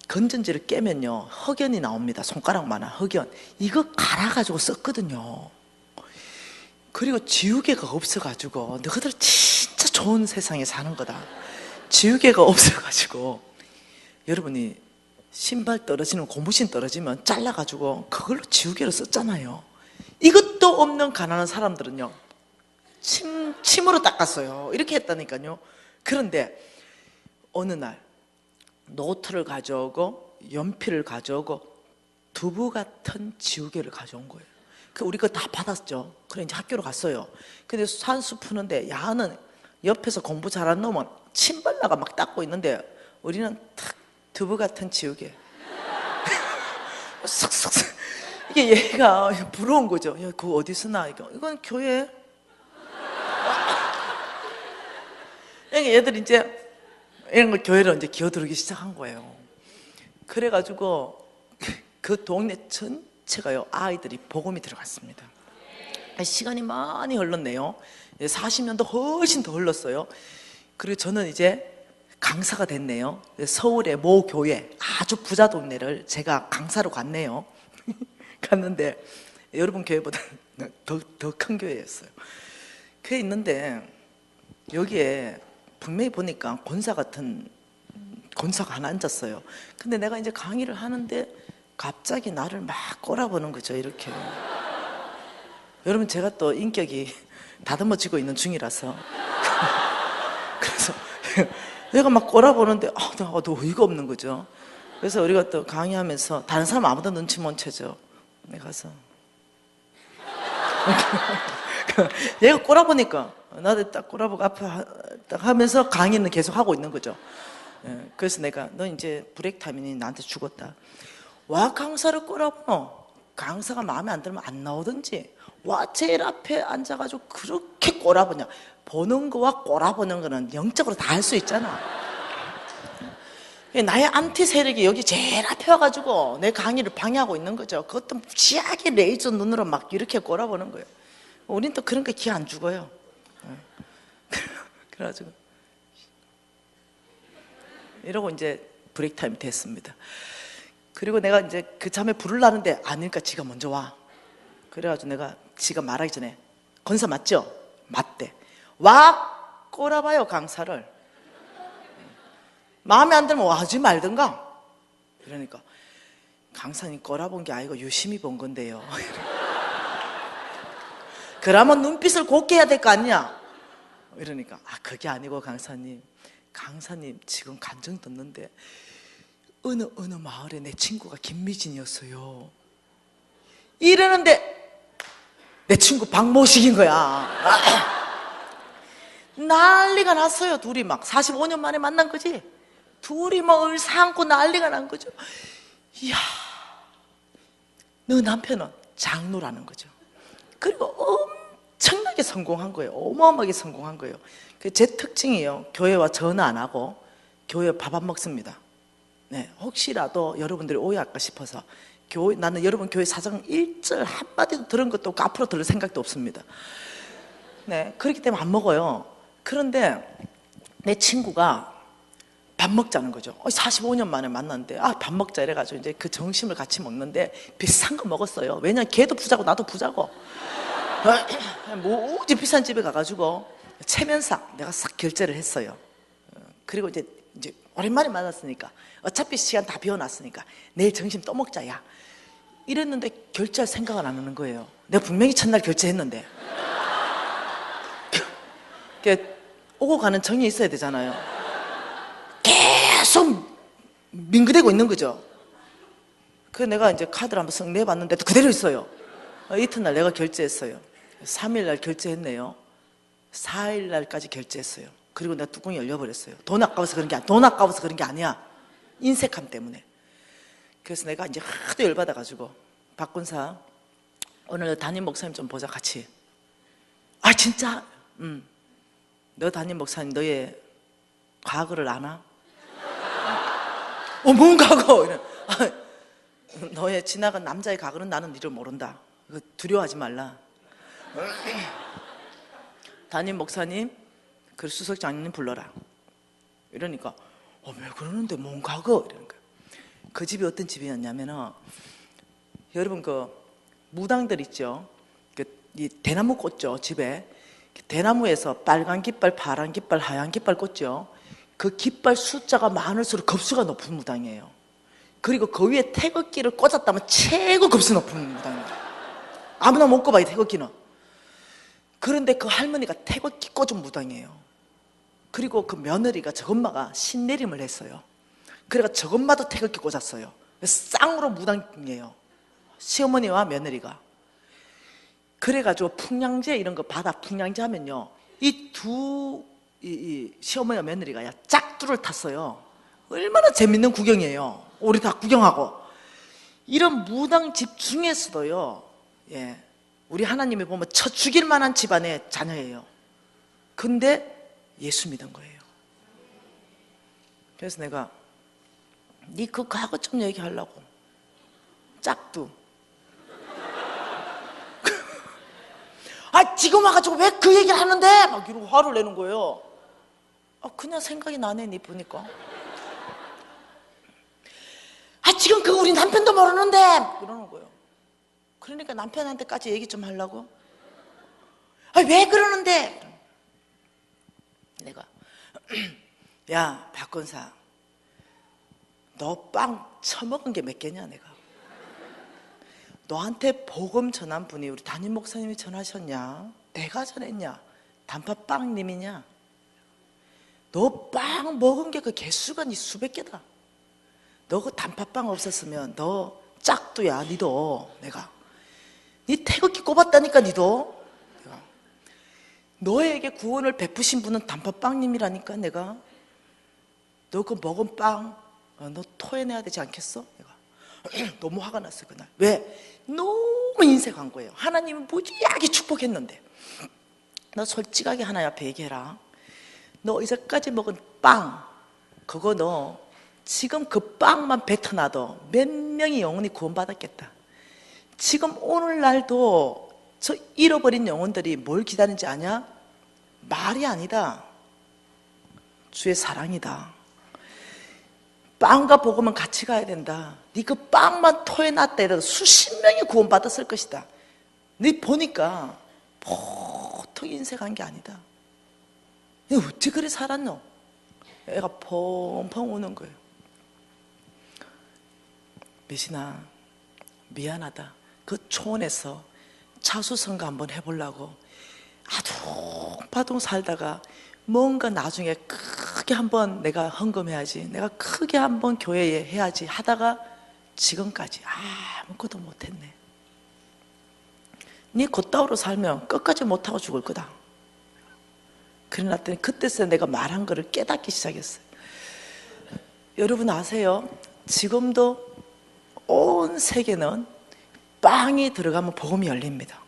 Speaker 1: 건전지를 깨면요, 흑연이 나옵니다. 손가락만한 흑연. 이거 갈아가지고 썼거든요. 그리고 지우개가 없어가지고, 너희들 진짜 좋은 세상에 사는 거다. 지우개가 없어가지고, 여러분이 신발 떨어지는, 고무신 떨어지면 잘라가지고 그걸로 지우개로 썼잖아요. 이것도 없는 가난한 사람들은요, 침으로 닦았어요. 이렇게 했다니까요. 그런데 어느 날 노트를 가져오고 연필을 가져오고 두부 같은 지우개를 가져온 거예요. 우리 그거 다 받았죠. 그래 이제 학교로 갔어요. 근데 산수 푸는데 야는 옆에서 공부 잘하는 놈은 침 발라가 막 닦고 있는데 우리는 탁 두부 같은 지우개 싹싹. 이게 얘가 부러운 거죠. 야, 그거 어디서 나? 이건 교회. 얘들 이제 이런 걸 교회로 이제 기어들기 시작한 거예요. 그래가지고 그 동네 전체가요, 아이들이 복음이 들어갔습니다. 시간이 많이 흘렀네요. 40년도 훨씬 더 흘렀어요. 그리고 저는 이제 강사가 됐네요. 서울의 모 교회, 아주 부자 동네를 제가 강사로 갔네요. 갔는데 여러분 교회보다 더 큰 교회였어요. 교회 있는데 여기에 분명히 보니까 권사 같은 권사가 하나 앉았어요. 근데 내가 이제 강의를 하는데 갑자기 나를 막 꼬라보는 거죠, 이렇게. 여러분, 제가 또 인격이 다듬어지고 있는 중이라서 그래서 내가 막 꼬라보는데 내가 또 어이가 없는 거죠. 그래서 우리가 또 강의하면서 다른 사람 아무도 눈치 못 채죠. 내가 가서 얘가 꼬라보니까 나도 딱 꼬라보고 앞에 딱 하면서 강의는 계속 하고 있는 거죠. 그래서 내가 너 이제 브레이크 타임이니 나한테 죽었다. 와, 강사를 꼬라보노. 강사가 마음에 안 들면 안 나오든지. 와, 제일 앞에 앉아가지고 그렇게 꼬라보냐. 보는 거와 꼬라보는 거는 영적으로 다 할 수 있잖아. 나의 안티 세력이 여기 제일 앞에 와가지고 내 강의를 방해하고 있는 거죠. 그것도 무지하게 레이저 눈으로 막 이렇게 꼬라보는 거예요. 우린 또 그런 거 기 안 죽어요. 그래가지고 이러고 이제 브레이크 타임이 됐습니다. 그리고 내가 이제 그 자매 부르려는데 아니니까 지가 먼저 와. 그래가지고 내가 지가 말하기 전에 건사 맞죠? 맞대. 와 꼬라봐요 강사를. 마음에 안 들면 와지 말든가. 이러니까 강사님 꼬라본 게 아니고 유심히 본 건데요. 그러면 눈빛을 곱게 해야 될 거 아니냐. 이러니까 그게 아니고 강사님 지금 간증 듣는데 어느 마을에 내 친구가 김미진이었어요. 이러는데 내 친구 박모식인 거야. 난리가 났어요. 둘이 막 45년 만에 만난 거지. 둘이 막 을사안고 난리가 난 거죠. 이야, 너 남편은 장로라는 거죠. 그리고 엄청나게 성공한 거예요. 어마어마하게 성공한 거예요. 제 특징이에요. 교회와 전화 안 하고 교회 밥 안 먹습니다. 네, 혹시라도 여러분들이 오해할까 싶어서 나는 여러분 교회 사정 1절 한마디도 들은 것도 없고 앞으로 들을 생각도 없습니다. 네, 그렇기 때문에 안 먹어요. 그런데 내 친구가 밥 먹자는 거죠. 45년 만에 만났는데 밥 먹자 이래가지고 이제 그 점심을 같이 먹는데 비싼 거 먹었어요. 왜냐면 걔도 부자고 나도 부자고. 뭐지 비싼 집에 가가지고 체면상 내가 싹 결제를 했어요. 그리고 이제 오랜만에 만났으니까 어차피 시간 다 비워놨으니까 내일 점심 또 먹자 야 이랬는데 결제할 생각을 안 하는 거예요. 내가 분명히 첫날 결제했는데 오고 가는 정이 있어야 되잖아요. 계속 민그대고 있는 거죠. 그래서 내가 이제 카드를 한번 쓱 내봤는데도 그대로 있어요. 이튿날 내가 결제했어요. 3일날 결제했네요. 4일날까지 결제했어요. 그리고 내가 뚜껑이 열려버렸어요. 돈 아까워서 그런 게 아니야. 인색함 때문에. 그래서 내가 이제 하도 열받아가지고 박군사 오늘 담임 목사님 좀 보자 같이. 진짜? 너 담임 목사님 너의 과거를 아나? 뭔 과거? 너의 지나간 남자의 과거는 나는 니를 모른다. 두려워하지 말라. 담임 목사님 그 수석장님 불러라. 이러니까 왜 그러는데 뭔 과거? 이러는 거야. 그 집이 어떤 집이었냐면은 여러분 그 무당들 있죠. 이 대나무 꽂죠 집에. 대나무에서 빨간 깃발, 파란 깃발, 하얀 깃발 꽂죠. 그 깃발 숫자가 많을수록 급수가 높은 무당이에요. 그리고 그 위에 태극기를 꽂았다면 최고 급수 높은 무당이에요. 아무나 못 꼽아요 태극기는. 그런데 그 할머니가 태극기 꽂은 무당이에요. 그리고 그 며느리가 저엄마가 신내림을 했어요. 그래가 저엄마도 태극기 꽂았어요. 쌍으로 무당이에요. 시어머니와 며느리가. 그래가지고 풍량제 이런 거 바다 풍량제 하면요 이 시어머니와 며느리가 짝두를 탔어요. 얼마나 재밌는 구경이에요. 우리 다 구경하고. 이런 무당집 중에서도요 우리 하나님이 보면 쳐 죽일 만한 집안의 자녀예요. 근데 예수 믿은 거예요. 그래서 내가 네 그 과거 좀 얘기하려고. 짝두. 지금 와가지고 왜 그 얘기를 하는데? 막 이러고 화를 내는 거예요. 그냥 생각이 나네, 니 보니까. 지금 그 우리 남편도 모르는데! 이러는 거예요. 그러니까 남편한테까지 얘기 좀 하려고. 왜 그러는데? 내가, 야, 박건사. 너 빵 처먹은 게 몇 개냐, 내가. 너한테 복음 전한 분이 우리 담임 목사님이 전하셨냐? 내가 전했냐? 단팥빵님이냐? 너 빵 먹은 게 그 개수가 니 수백 개다. 너 그 단팥빵 없었으면 너 짝두야, 니도. 내가 니 태극기 꼽았다니까, 니도. 내가. 너에게 구원을 베푸신 분은 단팥빵님이라니까. 내가 너 그 먹은 빵 너 토해내야 되지 않겠어? 내가 너무 화가 났어요 그날. 왜? 너무 인색한 거예요. 하나님은 무지하게 축복했는데. 너 솔직하게 하나님 앞에 얘기해라. 너 이제까지 먹은 빵 그거 너 지금 그 빵만 뱉어놔도 몇 명이 영혼이 구원받았겠다. 지금 오늘날도 저 잃어버린 영혼들이 뭘 기다리는지 아냐? 말이 아니다. 주의 사랑이다. 빵과 복음은 같이 가야 된다. 네 그 빵만 토해놨다 해도 수십 명이 구원받았을 것이다. 네 보니까 보통 인생한 게 아니다. 어찌 그리 살았노? 애가 펑펑 우는 거예요. 미신아, 미안하다. 그 초원에서 차수선거 한번 해보려고 아둥바둥 살다가 뭔가 나중에 크게 한번 내가 헌금해야지, 내가 크게 한번 교회에 해야지 하다가 지금까지 아무것도 못했네. 네 곧다우로 살면 끝까지 못하고 죽을 거다. 그래 놨더니 그때서 내가 말한 거를 깨닫기 시작했어요. 여러분 아세요? 지금도 온 세계는 빵이 들어가면 복음이 열립니다.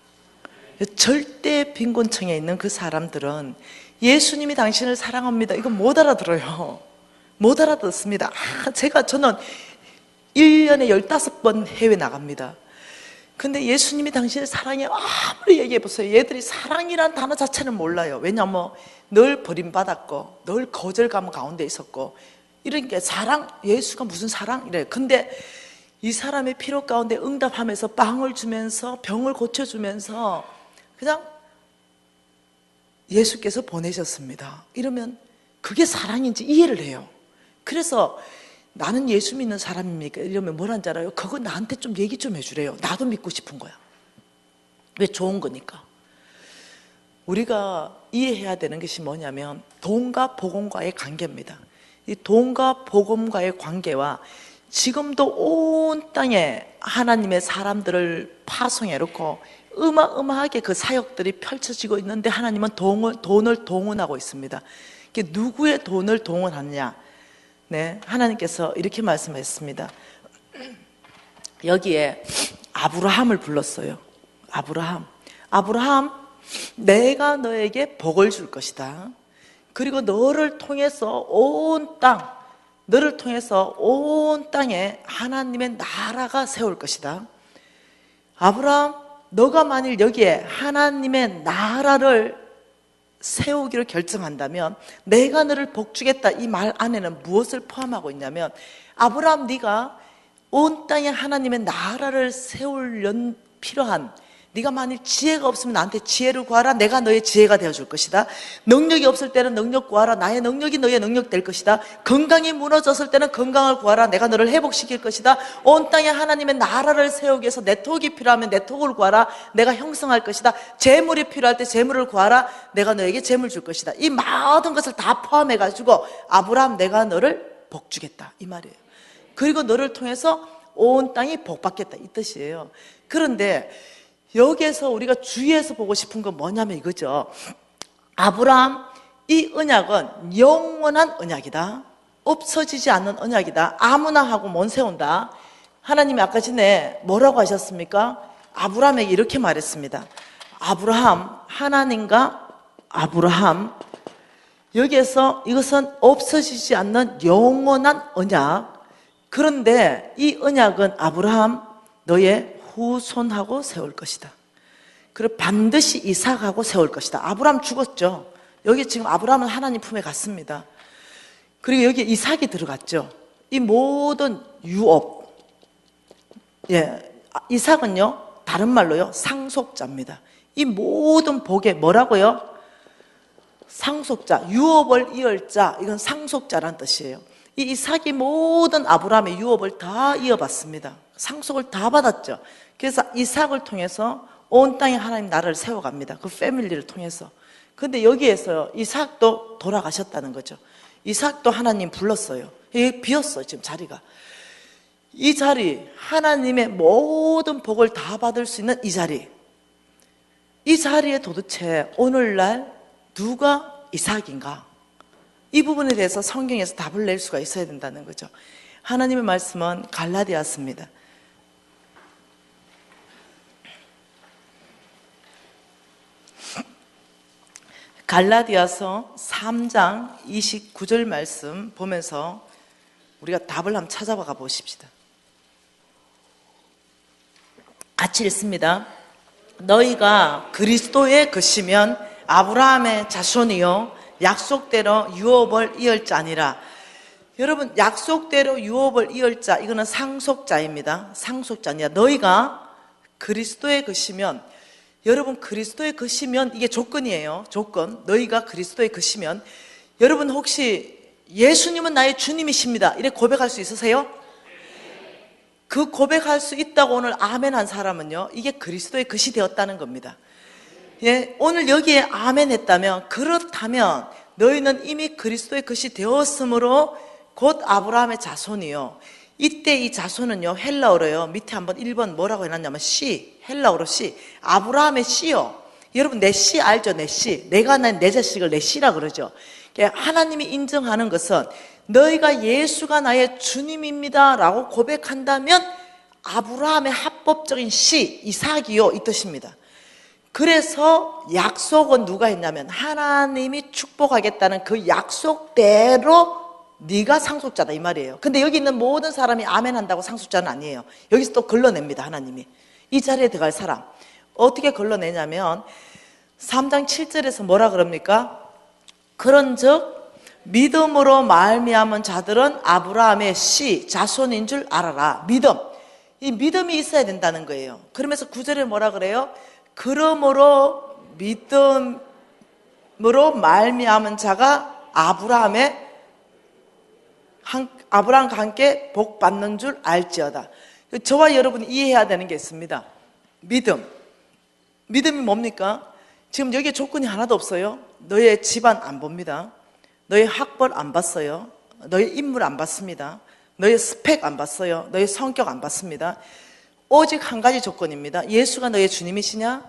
Speaker 1: 절대 빈곤층에 있는 그 사람들은 예수님이 당신을 사랑합니다, 이거 못 알아들어요. 못 알아듣습니다. 저는 1년에 15번 해외 나갑니다. 근데 예수님이 당신을 사랑해 아무리 얘기해보세요, 얘들이 사랑이란 단어 자체는 몰라요. 왜냐하면 늘 버림받았고 늘 거절감 가운데 있었고 이러니까 사랑, 예수가 무슨 사랑? 이래요. 근데 이 사람의 필요 가운데 응답하면서 빵을 주면서 병을 고쳐주면서 그냥 예수께서 보내셨습니다. 이러면 그게 사랑인지 이해를 해요. 그래서 나는 예수 믿는 사람입니까? 이러면 뭐라는 줄 알아요? 그거 나한테 좀 얘기 좀 해주래요. 나도 믿고 싶은 거야. 왜? 좋은 거니까. 우리가 이해해야 되는 것이 뭐냐면 돈과 복음과의 관계입니다. 이 돈과 복음과의 관계와 지금도 온 땅에 하나님의 사람들을 파송해 놓고 어마어마하게 그 사역들이 펼쳐지고 있는데 하나님은 돈을 동원하고 있습니다. 이게 누구의 돈을 동원하느냐? 네, 하나님께서 이렇게 말씀했습니다. 여기에 아브라함을 불렀어요. 아브라함, 내가 너에게 복을 줄 것이다. 그리고 너를 통해서 온 땅에 하나님의 나라가 세울 것이다. 아브라함, 너가 만일 여기에 하나님의 나라를 세우기를 결정한다면 내가 너를 복주겠다, 이 말 안에는 무엇을 포함하고 있냐면 아브라함, 네가 온 땅에 하나님의 나라를 세우려는 필요한, 네가 만일 지혜가 없으면 나한테 지혜를 구하라, 내가 너의 지혜가 되어줄 것이다. 능력이 없을 때는 능력 구하라, 나의 능력이 너의 능력 될 것이다. 건강이 무너졌을 때는 건강을 구하라, 내가 너를 회복시킬 것이다. 온 땅에 하나님의 나라를 세우기 위해서 네트워크가 필요하면 네트워크를 구하라, 내가 형성할 것이다. 재물이 필요할 때 재물을 구하라, 내가 너에게 재물 줄 것이다. 이 모든 것을 다 포함해가지고 아브라함, 내가 너를 복주겠다, 이 말이에요. 그리고 너를 통해서 온 땅이 복받겠다, 이 뜻이에요. 그런데 여기에서 우리가 주의해서 보고 싶은 건 뭐냐면 이거죠. 아브라함, 이 언약은 영원한 언약이다. 없어지지 않는 언약이다. 아무나 하고 못 세운다. 하나님이 아까 전에 뭐라고 하셨습니까? 아브라함에게 이렇게 말했습니다. 아브라함, 하나님과 아브라함, 여기에서 이것은 없어지지 않는 영원한 언약. 그런데 이 언약은 아브라함, 너의 후손하고 세울 것이다. 그리고 반드시 이삭하고 세울 것이다. 아브라함 죽었죠. 여기 지금 아브라함은 하나님 품에 갔습니다. 그리고 여기 이삭이 들어갔죠. 이 모든 유업, 이삭은요, 다른 말로요, 상속자입니다. 이 모든 복에 뭐라고요? 상속자, 유업을 이을 자, 이건 상속자란 뜻이에요. 이 이삭이 모든 아브라함의 유업을 다 이어받습니다. 상속을 다 받았죠. 그래서 이삭을 통해서 온 땅에 하나님 나라를 세워갑니다. 그 패밀리를 통해서. 근데 여기에서 이삭도 돌아가셨다는 거죠. 이삭도 하나님 불렀어요. 이게 비었어요, 지금 자리가. 이 자리, 하나님의 모든 복을 다 받을 수 있는 이 자리. 이 자리에 도대체 오늘날 누가 이삭인가? 이 부분에 대해서 성경에서 답을 낼 수가 있어야 된다는 거죠. 하나님의 말씀은 갈라디아서입니다. 갈라디아서 3장 29절 말씀 보면서 우리가 답을 한번 찾아가 보십시다. 같이 읽습니다. 너희가 그리스도의 것이면 아브라함의 자손이요 약속대로 유업을 이을 자니라. 여러분, 약속대로 유업을 이을 자, 이거는 상속자입니다. 상속자냐. 너희가 그리스도의 것이면, 여러분 그리스도의 것이면 이게 조건이에요. 조건. 너희가 그리스도의 것이면, 여러분 혹시 예수님은 나의 주님이십니다, 이렇게 고백할 수 있으세요? 그 고백할 수 있다고 오늘 아멘 한 사람은요, 이게 그리스도의 것이 되었다는 겁니다. 예, 오늘 여기에 아멘 했다면, 그렇다면 너희는 이미 그리스도의 것이 되었으므로 곧 아브라함의 자손이요. 이때 이 자손은요, 헬라어로요, 밑에 한번 1번 뭐라고 해놨냐면 씨, 헬라어로 씨, 아브라함의 씨요. 여러분 내 씨 알죠? 내 씨. 내가 난 내 자식을 내 씨라 그러죠. 하나님이 인정하는 것은 너희가 예수가 나의 주님입니다 라고 고백한다면 아브라함의 합법적인 씨, 이삭이요, 이 뜻입니다. 그래서 약속은 누가 했냐면 하나님이 축복하겠다는 그 약속대로 네가 상속자다 이 말이에요. 근데 여기 있는 모든 사람이 아멘 한다고 상속자는 아니에요. 여기서 또 걸러냅니다. 하나님이 이 자리에 들어갈 사람 어떻게 걸러내냐면 3장 7절에서 뭐라 그럽니까? 그런즉 믿음으로 말미암은 자들은 아브라함의 씨 자손인 줄 알아라. 믿음, 이 믿음이 있어야 된다는 거예요. 그러면서 9절에 뭐라 그래요? 그러므로 믿음으로 말미암은 자가 아브라함과 함께 복 받는 줄 알지어다. 저와 여러분이 이해해야 되는 게 있습니다. 믿음이 뭡니까? 지금 여기에 조건이 하나도 없어요. 너의 집안 안 봅니다. 너의 학벌 안 봤어요. 너의 인물 안 봤습니다. 너의 스펙 안 봤어요. 너의 성격 안 봤습니다. 오직 한 가지 조건입니다. 예수가 너의 주님이시냐?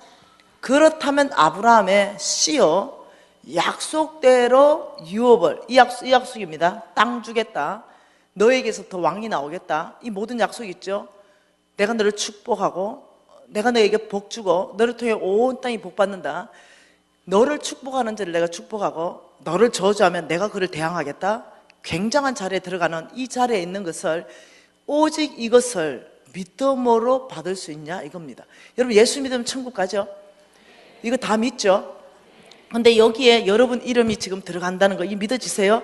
Speaker 1: 그렇다면 아브라함의 씨요, 약속대로 유업을, 이 약속입니다. 땅 주겠다, 너에게서부터 왕이 나오겠다, 이 모든 약속이 있죠. 내가 너를 축복하고 내가 너에게 복 주고 너를 통해 온 땅이 복 받는다. 너를 축복하는 자를 내가 축복하고 너를 저주하면 내가 그를 대항하겠다. 굉장한 자리에 들어가는 이 자리에 있는 것을, 오직 이것을 믿음으로 받을 수 있냐 이겁니다. 여러분 예수 믿으면 천국 가죠? 이거 다 믿죠? 근데 여기에 여러분 이름이 지금 들어간다는 거 이 믿어지세요?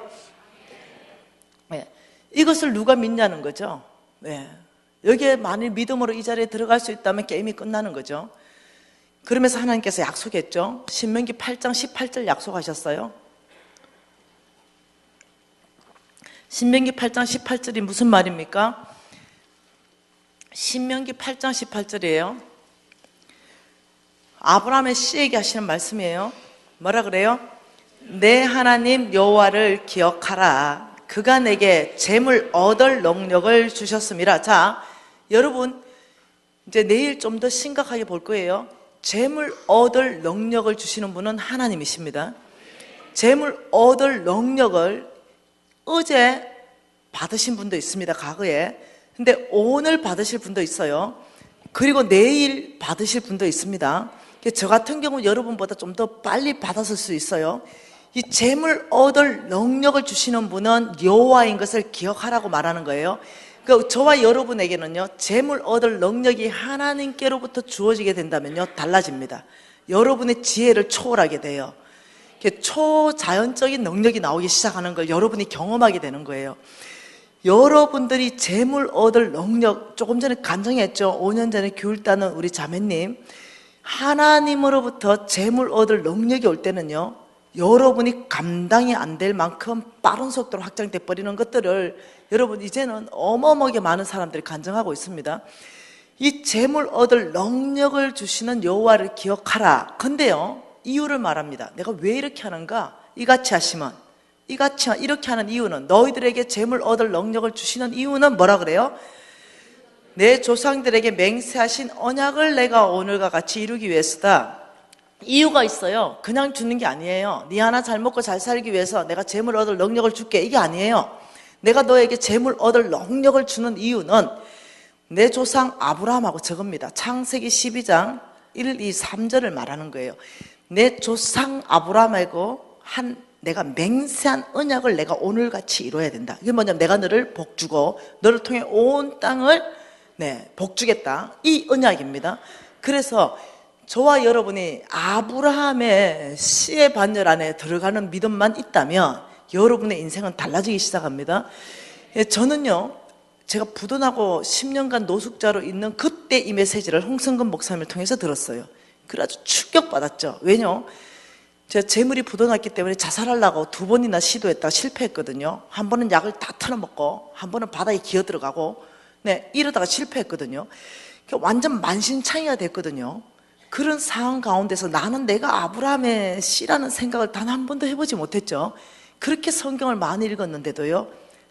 Speaker 1: 네. 이것을 누가 믿냐는 거죠. 네. 여기에 만일 믿음으로 이 자리에 들어갈 수 있다면 게임이 끝나는 거죠. 그러면서 하나님께서 약속했죠. 신명기 8장 18절 약속하셨어요. 신명기 8장 18절이 무슨 말입니까? 신명기 8장 18절이에요. 아브라함의 씨에게 하시는 말씀이에요. 뭐라 그래요? 내 하나님 여호와를 기억하라. 그가 내게 재물 얻을 능력을 주셨음이라. 자, 여러분 이제 내일 좀 더 심각하게 볼 거예요. 재물 얻을 능력을 주시는 분은 하나님이십니다. 재물 얻을 능력을 어제 받으신 분도 있습니다, 과거에. 근데 오늘 받으실 분도 있어요. 그리고 내일 받으실 분도 있습니다. 저 같은 경우 여러분보다 좀 더 빨리 받았을 수 있어요. 이 재물 얻을 능력을 주시는 분은 여호와인 것을 기억하라고 말하는 거예요. 그러니까 저와 여러분에게는요, 재물 얻을 능력이 하나님께로부터 주어지게 된다면요, 달라집니다. 여러분의 지혜를 초월하게 돼요. 초자연적인 능력이 나오기 시작하는 걸 여러분이 경험하게 되는 거예요. 여러분들이 재물 얻을 능력, 조금 전에 간증했죠. 5년 전에 교육 따는 우리 자매님, 하나님으로부터 재물 얻을 능력이 올 때는요, 여러분이 감당이 안 될 만큼 빠른 속도로 확장돼 버리는 것들을 여러분 이제는 어마어마하게 많은 사람들이 간증하고 있습니다. 이 재물 얻을 능력을 주시는 여호와를 기억하라. 근데요, 이유를 말합니다. 내가 왜 이렇게 하는가? 이같이 하시면, 이렇게 하는 이유는, 너희들에게 재물 얻을 능력을 주시는 이유는 뭐라 그래요? 내 조상들에게 맹세하신 언약을 내가 오늘과 같이 이루기 위해서다. 이유가 있어요. 그냥 주는 게 아니에요. 네 하나 잘 먹고 잘 살기 위해서 내가 재물 얻을 능력을 줄게, 이게 아니에요. 내가 너에게 재물 얻을 능력을 주는 이유는 내 조상 아브라함하고 저겁니다. 창세기 12장 1, 2, 3절을 말하는 거예요. 내 조상 아브라함하고 내가 맹세한 언약을 내가 오늘같이 이루어야 된다. 이게 뭐냐면 내가 너를 복주고 너를 통해 온 땅을 복 주겠다, 이 언약입니다. 그래서 저와 여러분이 아브라함의 씨의 반열 안에 들어가는 믿음만 있다면 여러분의 인생은 달라지기 시작합니다. 저는요, 제가 부도나고 10년간 노숙자로 있는 그때 이 메시지를 홍성근 목사님을 통해서 들었어요. 그래 아주 충격받았죠. 왜냐? 제가 재물이 부도났기 때문에 자살하려고 2번이나 시도했다가 실패했거든요. 한 번은 약을 다 털어먹고 한 번은 바다에 기어 들어가고, 네, 이러다가 실패했거든요. 완전 만신창이가 됐거든요. 그런 상황 가운데서 나는 내가 아브라함의 씨라는 생각을 단 한 번도 해보지 못했죠. 그렇게 성경을 많이 읽었는데도요,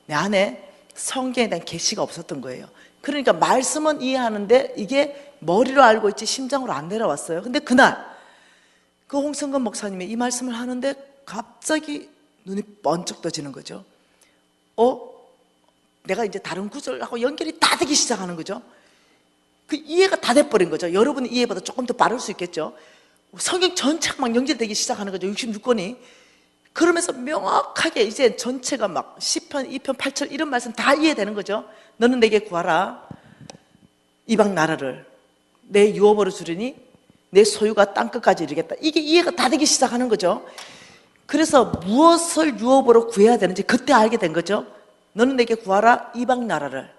Speaker 1: 내 안에 성경에 대한 계시가 없었던 거예요. 그러니까 말씀은 이해하는데 이게 머리로 알고 있지 심장으로 안 내려왔어요. 근데 그날 그 홍성근 목사님이 이 말씀을 하는데 갑자기 눈이 번쩍 떠지는 거죠. 내가 이제 다른 구절하고 연결이 다 되기 시작하는 거죠. 그 이해가 다 돼버린 거죠. 여러분의 이해보다 조금 더 빠를 수 있겠죠. 성경 전체가 막 연결되기 시작하는 거죠. 66권이. 그러면서 명확하게 이제 전체가 막 10편, 2편, 8절 이런 말씀 다 이해되는 거죠. 너는 내게 구하라. 이방 나라를 내 유업으로 주리니 내 소유가 땅끝까지 이르겠다. 이게 이해가 다 되기 시작하는 거죠. 그래서 무엇을 유업으로 구해야 되는지 그때 알게 된 거죠. 너는 내게 구하라. 이방 나라를.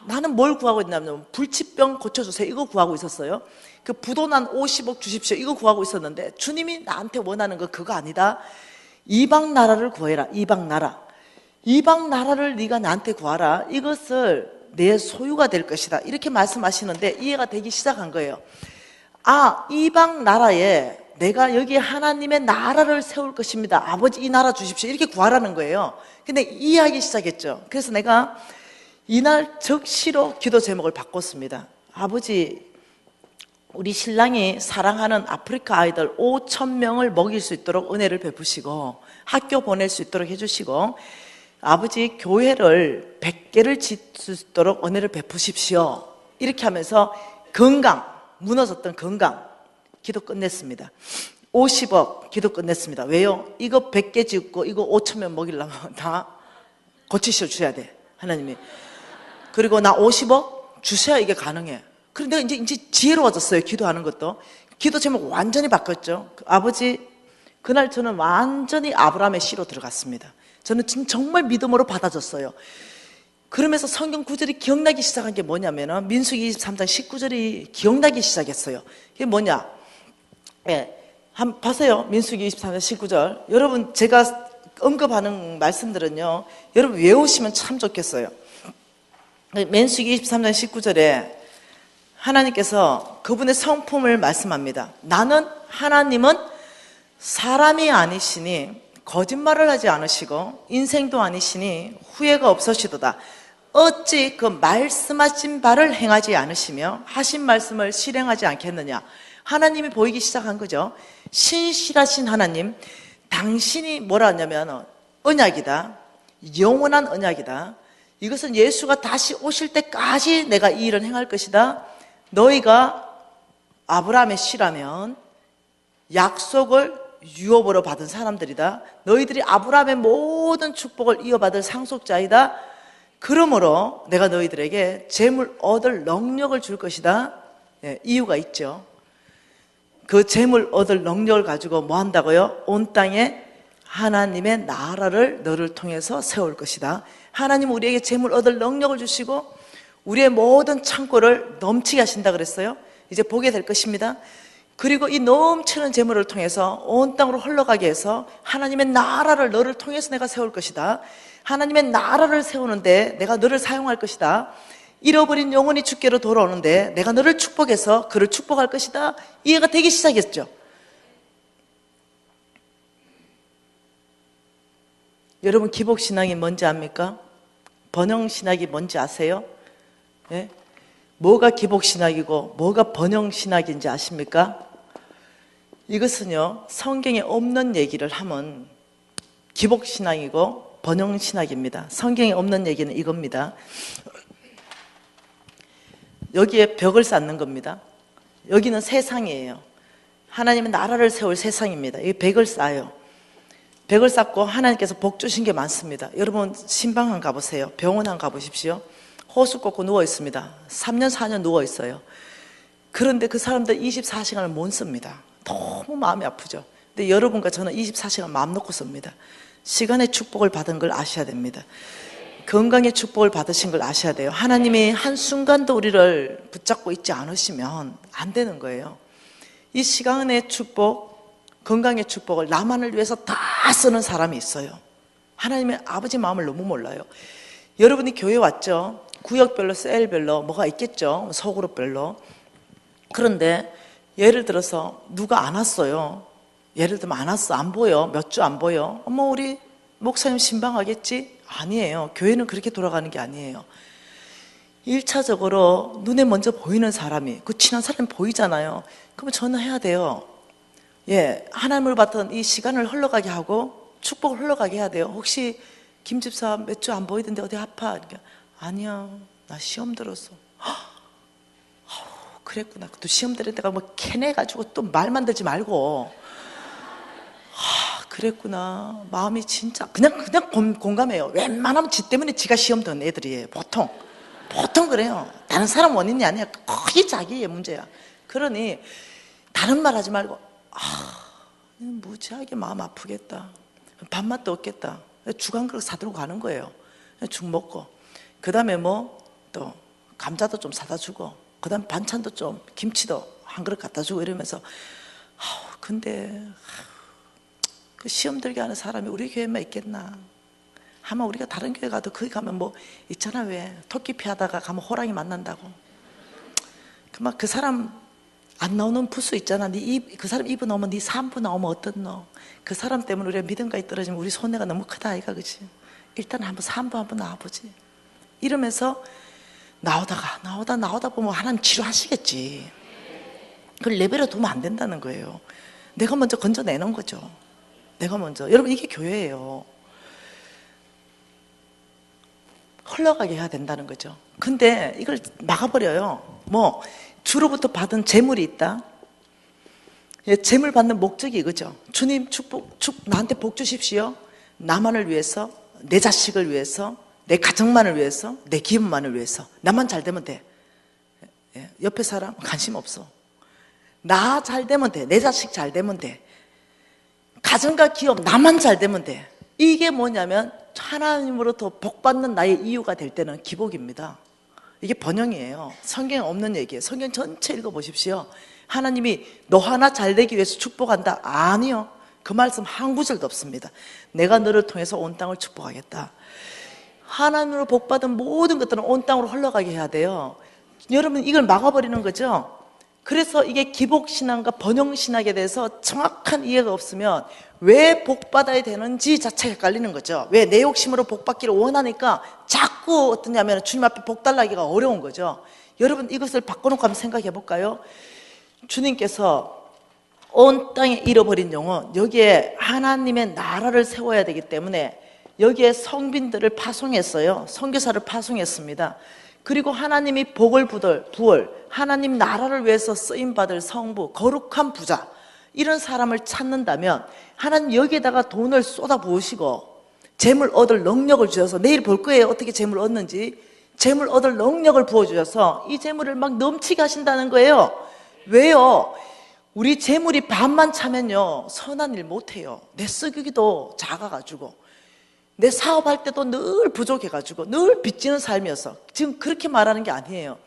Speaker 1: 나는 뭘 구하고 있냐면 불치병 고쳐주세요. 이거 구하고 있었어요. 그 부도난 50억 주십시오. 이거 구하고 있었는데 주님이 나한테 원하는 거 그거 아니다. 이방 나라를 구해라. 이방 나라. 이방 나라를 네가 나한테 구하라. 이것을 내 소유가 될 것이다. 이렇게 말씀하시는데 이해가 되기 시작한 거예요. 이방 나라에 내가 여기 하나님의 나라를 세울 것입니다. 아버지 이 나라 주십시오. 이렇게 구하라는 거예요. 근데 이해하기 시작했죠. 그래서 내가 이날 적시로 기도 제목을 바꿨습니다. 아버지, 우리 신랑이 사랑하는 아프리카 아이들 5,000명을 먹일 수 있도록 은혜를 베푸시고 학교 보낼 수 있도록 해주시고 아버지 교회를 100개를 짓을 수 있도록 은혜를 베푸십시오. 이렇게 하면서 건강, 무너졌던 건강 기도 끝냈습니다. 50억 기도 끝냈습니다. 왜요? 이거 100개 짓고 이거 5,000명 먹이려면 다 고치셔 주셔야 돼, 하나님이. 그리고 나 50억 주셔야 이게 가능해. 그런데 이제 지혜로워졌어요. 기도하는 것도. 기도 제목 완전히 바뀌었죠. 아버지, 그날 저는 완전히 아브라함의 씨로 들어갔습니다. 저는 정말 믿음으로 받아줬어요. 그러면서 성경 구절이 기억나기 시작한 게 뭐냐면은 민수기 23장 19절이 기억나기 시작했어요. 이게 뭐냐? 한번 보세요. 민수기 23장 19절. 여러분, 제가 언급하는 말씀들은요, 여러분 외우시면 참 좋겠어요. 민수기 23장 19절에 하나님께서 그분의 성품을 말씀합니다. 나는 하나님은 사람이 아니시니 거짓말을 하지 않으시고 인생도 아니시니 후회가 없으시도다. 어찌 그 말씀하신 바를 행하지 않으시며 하신 말씀을 실행하지 않겠느냐. 하나님이 보이기 시작한 거죠. 신실하신 하나님, 당신이 뭐라 하냐면 언약이다. 영원한 언약이다. 이것은 예수가 다시 오실 때까지 내가 이 일을 행할 것이다. 너희가 아브라함의 씨라면 약속을 유업으로 받은 사람들이다. 너희들이 아브라함의 모든 축복을 이어받을 상속자이다. 그러므로 내가 너희들에게 재물 얻을 능력을 줄 것이다. 이유가 있죠. 그 재물 얻을 능력을 가지고 뭐 한다고요? 온 땅에 하나님의 나라를 너를 통해서 세울 것이다. 하나님 우리에게 재물 얻을 능력을 주시고 우리의 모든 창고를 넘치게 하신다 그랬어요. 이제 보게 될 것입니다. 그리고 이 넘치는 재물을 통해서 온 땅으로 흘러가게 해서 하나님의 나라를 너를 통해서 내가 세울 것이다. 하나님의 나라를 세우는데 내가 너를 사용할 것이다. 잃어버린 영혼이 주께로 돌아오는데 내가 너를 축복해서 그를 축복할 것이다. 이해가 되기 시작했죠. 여러분, 기복신앙이 뭔지 압니까? 번영신학이 뭔지 아세요? 예? 뭐가 기복신학이고 뭐가 번영신학인지 아십니까? 이것은요, 성경에 없는 얘기를 하면 기복신학이고 번영신학입니다. 성경에 없는 얘기는 이겁니다. 여기에 벽을 쌓는 겁니다. 여기는 세상이에요. 하나님은 나라를 세울 세상입니다. 이 벽을 쌓아요. 벽을 쌓고 하나님께서 복 주신 게 많습니다. 여러분 신방한 가보세요. 병원 한 가보십시오. 호수 꽂고 누워 있습니다. 3년 4년 누워 있어요. 그런데 그 사람들 24시간을 못 씁니다. 너무 마음이 아프죠. 근데 여러분과 저는 24시간 마음 놓고 씁니다. 시간의 축복을 받은 걸 아셔야 됩니다. 건강의 축복을 받으신 걸 아셔야 돼요. 하나님이 한순간도 우리를 붙잡고 있지 않으시면 안 되는 거예요. 이 시간의 축복, 건강의 축복을 나만을 위해서 다 쓰는 사람이 있어요. 하나님의 아버지 마음을 너무 몰라요. 여러분이 교회 왔죠? 구역별로, 셀별로 뭐가 있겠죠? 소그룹별로. 그런데 예를 들어서 누가 안 왔어요. 예를 들면 안 왔어. 안 보여. 몇 주 안 보여. 우리 목사님 신방하겠지? 아니에요. 교회는 그렇게 돌아가는 게 아니에요. 1차적으로 눈에 먼저 보이는 사람이, 그 친한 사람이 보이잖아요. 그러면 전화해야 돼요. 하나님을 받던 이 시간을 흘러가게 하고 축복을 흘러가게 해야 돼요. 혹시 김 집사 몇 주 안 보이던데 어디 아파? 그러니까, 아니야, 나 시험 들었어. 그랬구나. 또 시험 들을 때가 캐내가지고 또 말 만들지 말고. 그랬구나. 마음이 진짜 그냥 공감해요. 웬만하면 지 때문에 지가 시험 드는 애들이에요. 보통 그래요. 다른 사람 원인이 아니야. 거의 자기의 문제야. 그러니 다른 말 하지 말고 무지하게 마음 아프겠다. 밥맛도 없겠다. 죽 한 그릇 사들고 가는 거예요. 죽 먹고 그 다음에 또 감자도 좀 사다 주고 그 다음 반찬도 좀 김치도 한 그릇 갖다 주고 이러면서 근데 그 시험 들게 하는 사람이 우리 교회만 있겠나? 아마 우리가 다른 교회 가도 거기 가면 있잖아. 왜 토끼 피하다가 가면 호랑이 만난다고. 그 사람 안 나오는 부수 있잖아. 그 사람 입은 나오면 네 3부 나오면 어떻노? 그 사람 때문에 우리가 믿음까지 떨어지면 우리 손해가 너무 크다 아이가. 그치? 일단 3부 한번 나와보지. 이러면서 나오다 보면 하나님 치료하시겠지. 그걸 레벨에 두면 안 된다는 거예요. 내가 먼저 건져내는 거죠. 내가 먼저. 여러분, 이게 교회예요. 흘러가게 해야 된다는 거죠. 근데 이걸 막아버려요. 주로부터 받은 재물이 있다. 재물 받는 목적이 이거죠. 주님 나한테 복 주십시오. 나만을 위해서, 내 자식을 위해서, 내 가정만을 위해서, 내 기업만을 위해서. 나만 잘 되면 돼. 옆에 사람 관심 없어. 나 잘 되면 돼. 내 자식 잘 되면 돼. 가정과 기업 나만 잘 되면 돼. 이게 뭐냐면 하나님으로부터 복받는 나의 이유가 될 때는 기복입니다. 이게 번영이에요. 성경에 없는 얘기예요. 성경 전체 읽어보십시오. 하나님이 너 하나 잘 되기 위해서 축복한다. 아니요. 그 말씀 한 구절도 없습니다. 내가 너를 통해서 온 땅을 축복하겠다. 하나님으로 복받은 모든 것들은 온 땅으로 흘러가게 해야 돼요. 여러분, 이걸 막아버리는 거죠. 그래서 이게 기복신앙과 번영신학에 대해서 정확한 이해가 없으면 왜 복받아야 되는지 자체가 헷갈리는 거죠. 왜 내 욕심으로 복받기를 원하니까 자꾸 어떠냐면 주님 앞에 복 달라기가 어려운 거죠. 여러분, 이것을 바꿔놓고 한번 생각해 볼까요? 주님께서 온 땅에 잃어버린 영혼, 여기에 하나님의 나라를 세워야 되기 때문에 여기에 성빈들을 파송했어요. 선교사를 파송했습니다. 그리고 하나님이 복을 부을 하나님 나라를 위해서 쓰임받을 성부, 거룩한 부자, 이런 사람을 찾는다면 하나님 여기에다가 돈을 쏟아 부으시고 재물 얻을 능력을 주셔서, 내일 볼 거예요. 어떻게 재물 얻는지. 재물 얻을 능력을 부어주셔서 이 재물을 막 넘치게 하신다는 거예요. 왜요? 우리 재물이 반만 차면요, 선한 일 못해요. 내 쓰기도 작아가지고, 내 사업할 때도 늘 부족해가지고 늘 빚지는 삶이어서. 지금 그렇게 말하는 게 아니에요.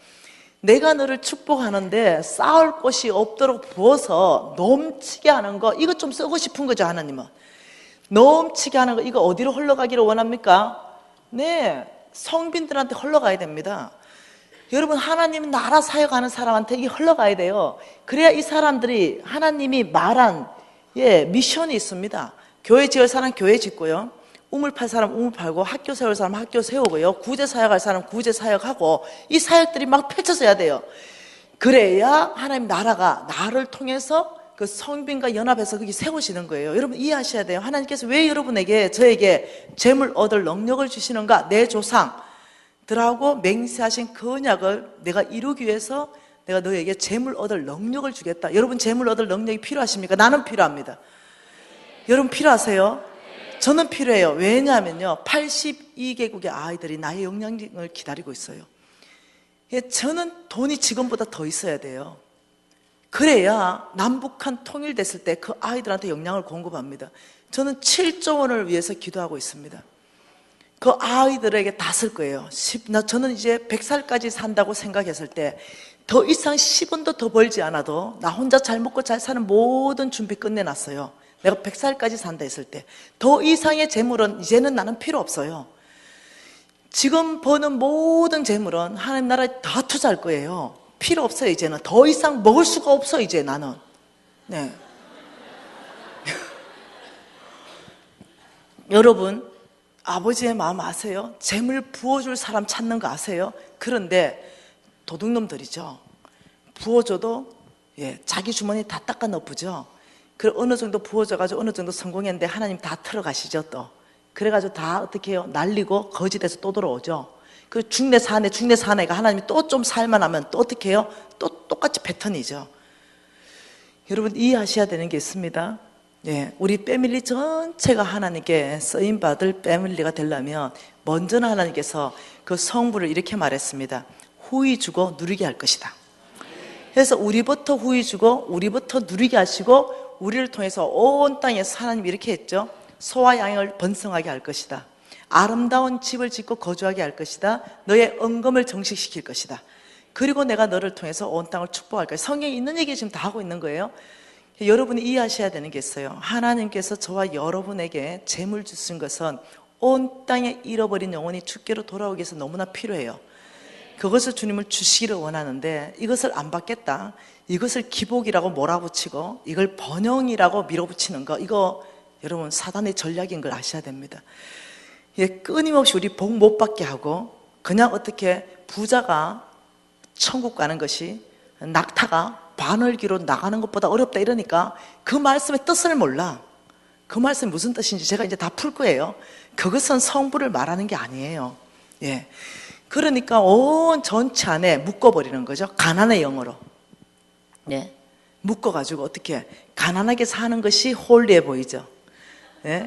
Speaker 1: 내가 너를 축복하는데 쌓을 곳이 없도록 부어서 넘치게 하는 거, 이거 좀 쓰고 싶은 거죠. 하나님은 넘치게 하는 거, 이거 어디로 흘러가기를 원합니까? 네, 성빈들한테 흘러가야 됩니다. 여러분, 하나님 나라 사역하는 사람한테 이게 흘러가야 돼요. 그래야 이 사람들이 하나님이 말한 미션이 있습니다. 교회 지을 사람 교회 짓고요, 우물 팔 사람 우물 팔고, 학교 세울 사람 학교 세우고요, 구제 사역할 사람 구제 사역하고, 이 사역들이 막 펼쳐져야 돼요. 그래야 하나님 나라가 나를 통해서 그 성빈과 연합해서 거기 세우시는 거예요. 여러분 이해하셔야 돼요. 하나님께서 왜 여러분에게, 저에게 재물 얻을 능력을 주시는가? 내 조상들하고 맹세하신 그 언약을 내가 이루기 위해서 내가 너에게 재물 얻을 능력을 주겠다. 여러분 재물 얻을 능력이 필요하십니까? 나는 필요합니다. 여러분 필요하세요? 저는 필요해요. 왜냐하면요, 82개국의 아이들이 나의 영향력을 기다리고 있어요. 저는 돈이 지금보다 더 있어야 돼요. 그래야 남북한 통일됐을 때 그 아이들한테 영양을 공급합니다. 저는 7조 원을 위해서 기도하고 있습니다. 그 아이들에게 다 쓸 거예요. 저는 이제 100살까지 산다고 생각했을 때 더 이상 10원도 더 벌지 않아도 나 혼자 잘 먹고 잘 사는 모든 준비 끝내놨어요. 내가 100살까지 산다 했을 때 더 이상의 재물은 이제는 나는 필요 없어요. 지금 버는 모든 재물은 하나님 나라에 다 투자할 거예요. 필요 없어요. 이제는 더 이상 먹을 수가 없어. 이제 나는 네. 여러분, 아버지의 마음 아세요? 재물 부어줄 사람 찾는 거 아세요? 그런데 도둑놈들이죠. 부어줘도 자기 주머니 다 닦아 넣어보죠. 그 어느 정도 부어줘가지고 어느 정도 성공했는데 하나님 다 틀어가시죠. 또 그래가지고 다 어떻게 해요? 날리고 거짓돼서 또 돌아오죠. 그 중내 사내가 하나님이 또 좀 살만하면 또 어떻게 해요? 또 똑같이 패턴이죠. 여러분 이해하셔야 되는 게 있습니다. 우리 패밀리 전체가 하나님께 쓰임받을 패밀리가 되려면 먼저는 하나님께서 그 성부를 이렇게 말했습니다. 후히 주고 누리게 할 것이다. 그래서 우리부터 후히 주고 우리부터 누리게 하시고 우리를 통해서 온 땅에서 하나님이 이렇게 했죠. 소와 양을 번성하게 할 것이다. 아름다운 집을 짓고 거주하게 할 것이다. 너의 언금을 정식시킬 것이다. 그리고 내가 너를 통해서 온 땅을 축복할 것이다. 성경에 있는 얘기 지금 다 하고 있는 거예요. 여러분이 이해하셔야 되는 게 있어요. 하나님께서 저와 여러분에게 재물 주신 것은 온 땅에 잃어버린 영혼이 주께로 돌아오기 위해서 너무나 필요해요. 그것을 주님을 주시기를 원하는데 이것을 안 받겠다, 이것을 기복이라고 몰아붙이고 이걸 번영이라고 밀어붙이는 거, 이거 여러분 사단의 전략인 걸 아셔야 됩니다. 끊임없이 우리 복 못 받게 하고 그냥 어떻게 부자가 천국 가는 것이 낙타가 바늘기로 나가는 것보다 어렵다 이러니까 그 말씀의 뜻을 몰라. 그 말씀이 무슨 뜻인지 제가 이제 다 풀 거예요. 그것은 성부를 말하는 게 아니에요. 그러니까 온 전체 안에 묶어버리는 거죠. 가난의 영으로. 묶어가지고 어떻게 가난하게 사는 것이 홀리해 보이죠.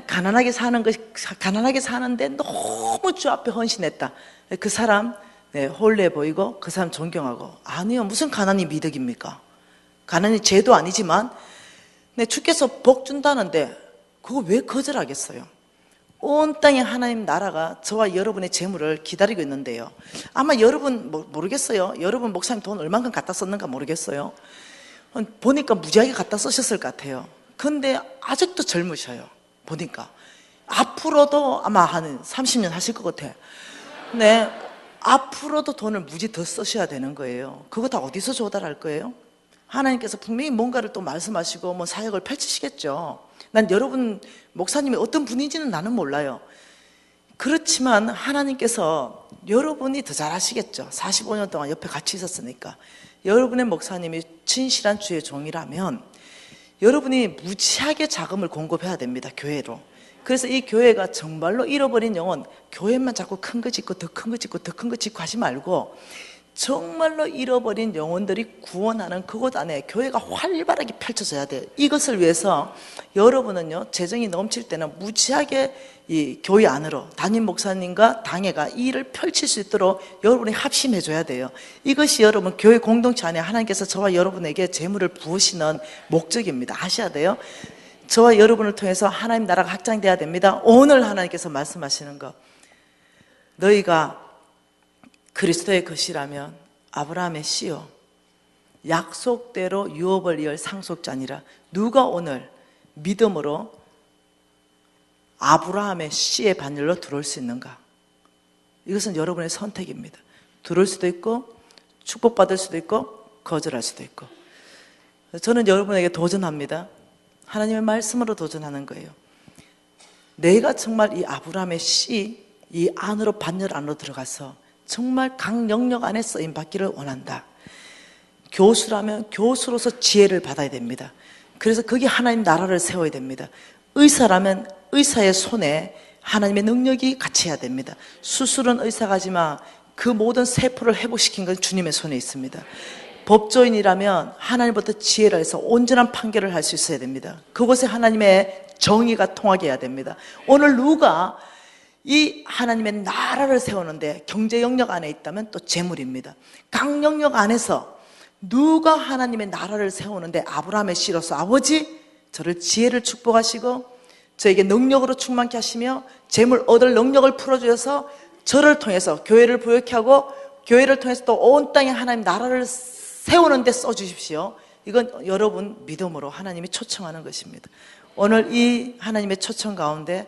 Speaker 1: 가난하게 사는데 너무 주 앞에 헌신했다. 그 사람 홀리해 보이고 그 사람 존경하고. 아니요, 무슨 가난이 미덕입니까? 가난이 죄도 아니지만 주께서 복 준다는데 그거 왜 거절하겠어요? 온 땅에 하나님 나라가 저와 여러분의 재물을 기다리고 있는데요. 아마 여러분 모르겠어요. 여러분 목사님 돈 얼만큼 갖다 썼는가 모르겠어요. 보니까 무지하게 갖다 쓰셨을 것 같아요. 근데 아직도 젊으셔요. 보니까 앞으로도 아마 한 30년 하실 것 같아. 네, 앞으로도 돈을 무지 더 쓰셔야 되는 거예요. 그거 다 어디서 조달할 거예요? 하나님께서 분명히 뭔가를 또 말씀하시고 뭐 사역을 펼치시겠죠. 난 여러분 목사님이 어떤 분인지는 나는 몰라요. 그렇지만 하나님께서 여러분이 더 잘 아시겠죠. 45년 동안 옆에 같이 있었으니까. 여러분의 목사님이 진실한 주의 종이라면 여러분이 무지하게 자금을 공급해야 됩니다. 교회로. 그래서 이 교회가 정말로 잃어버린 영혼, 교회만 자꾸 큰 거 짓고 더 큰 거 짓고 더 큰 거 짓고 하지 말고 정말로 잃어버린 영혼들이 구원하는 그곳 안에 교회가 활발하게 펼쳐져야 돼요. 이것을 위해서 여러분은요, 재정이 넘칠 때는 무지하게 이 교회 안으로 담임 목사님과 당회가 이 일을 펼칠 수 있도록 여러분이 합심해 줘야 돼요. 이것이 여러분 교회 공동체 안에 하나님께서 저와 여러분에게 재물을 부으시는 목적입니다. 아셔야 돼요. 저와 여러분을 통해서 하나님 나라가 확장돼야 됩니다. 오늘 하나님께서 말씀하시는 거, 너희가 그리스도의 것이라면 아브라함의 씨요, 약속대로 유업을 이을 상속자니라. 누가 오늘 믿음으로 아브라함의 씨의 반열로 들어올 수 있는가? 이것은 여러분의 선택입니다. 들어올 수도 있고 축복받을 수도 있고 거절할 수도 있고. 저는 여러분에게 도전합니다. 하나님의 말씀으로 도전하는 거예요. 내가 정말 이 아브라함의 씨, 이 안으로 반열 안으로 들어가서 정말 각 영역 안에 쓰임 받기를 원한다. 교수라면 교수로서 지혜를 받아야 됩니다. 그래서 거기 하나님 나라를 세워야 됩니다. 의사라면 의사의 손에 하나님의 능력이 같이 해야 됩니다. 수술은 의사가 하지만 그 모든 세포를 회복시킨 건 주님의 손에 있습니다. 법조인이라면 하나님부터 지혜를 해서 온전한 판결을 할 수 있어야 됩니다. 그곳에 하나님의 정의가 통하게 해야 됩니다. 오늘 누가 이 하나님의 나라를 세우는데 경제 영역 안에 있다면 또 재물입니다. 각 영역 안에서 누가 하나님의 나라를 세우는데 아브라함의 씨로서 아버지 저를 지혜를 축복하시고 저에게 능력으로 충만케 하시며 재물 얻을 능력을 풀어주셔서 저를 통해서 교회를 부욕케 하고 교회를 통해서 또 온 땅에 하나님 나라를 세우는 데 써주십시오. 이건 여러분 믿음으로 하나님이 초청하는 것입니다. 오늘 이 하나님의 초청 가운데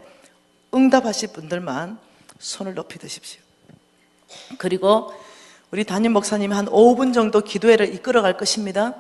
Speaker 1: 응답하실 분들만 손을 높이 드십시오. 그리고 우리 담임 목사님이 한 5분 정도 기도회를 이끌어 갈 것입니다.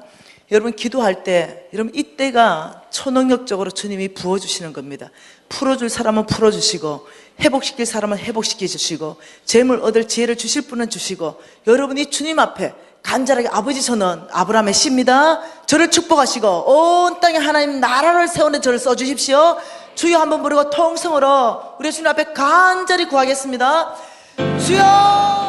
Speaker 1: 여러분 기도할 때 여러분 이때가 초능력적으로 주님이 부어주시는 겁니다. 풀어줄 사람은 풀어주시고 회복시킬 사람은 회복시켜 주시고 재물 얻을 지혜를 주실 분은 주시고 여러분이 주님 앞에 간절하게 아버지 저는 아브라함의 씨입니다. 저를 축복하시고 온 땅에 하나님 나라를 세우는 저를 써주십시오. 주여 한번 부르고 통성으로 우리 주님 앞에 간절히 구하겠습니다. 주여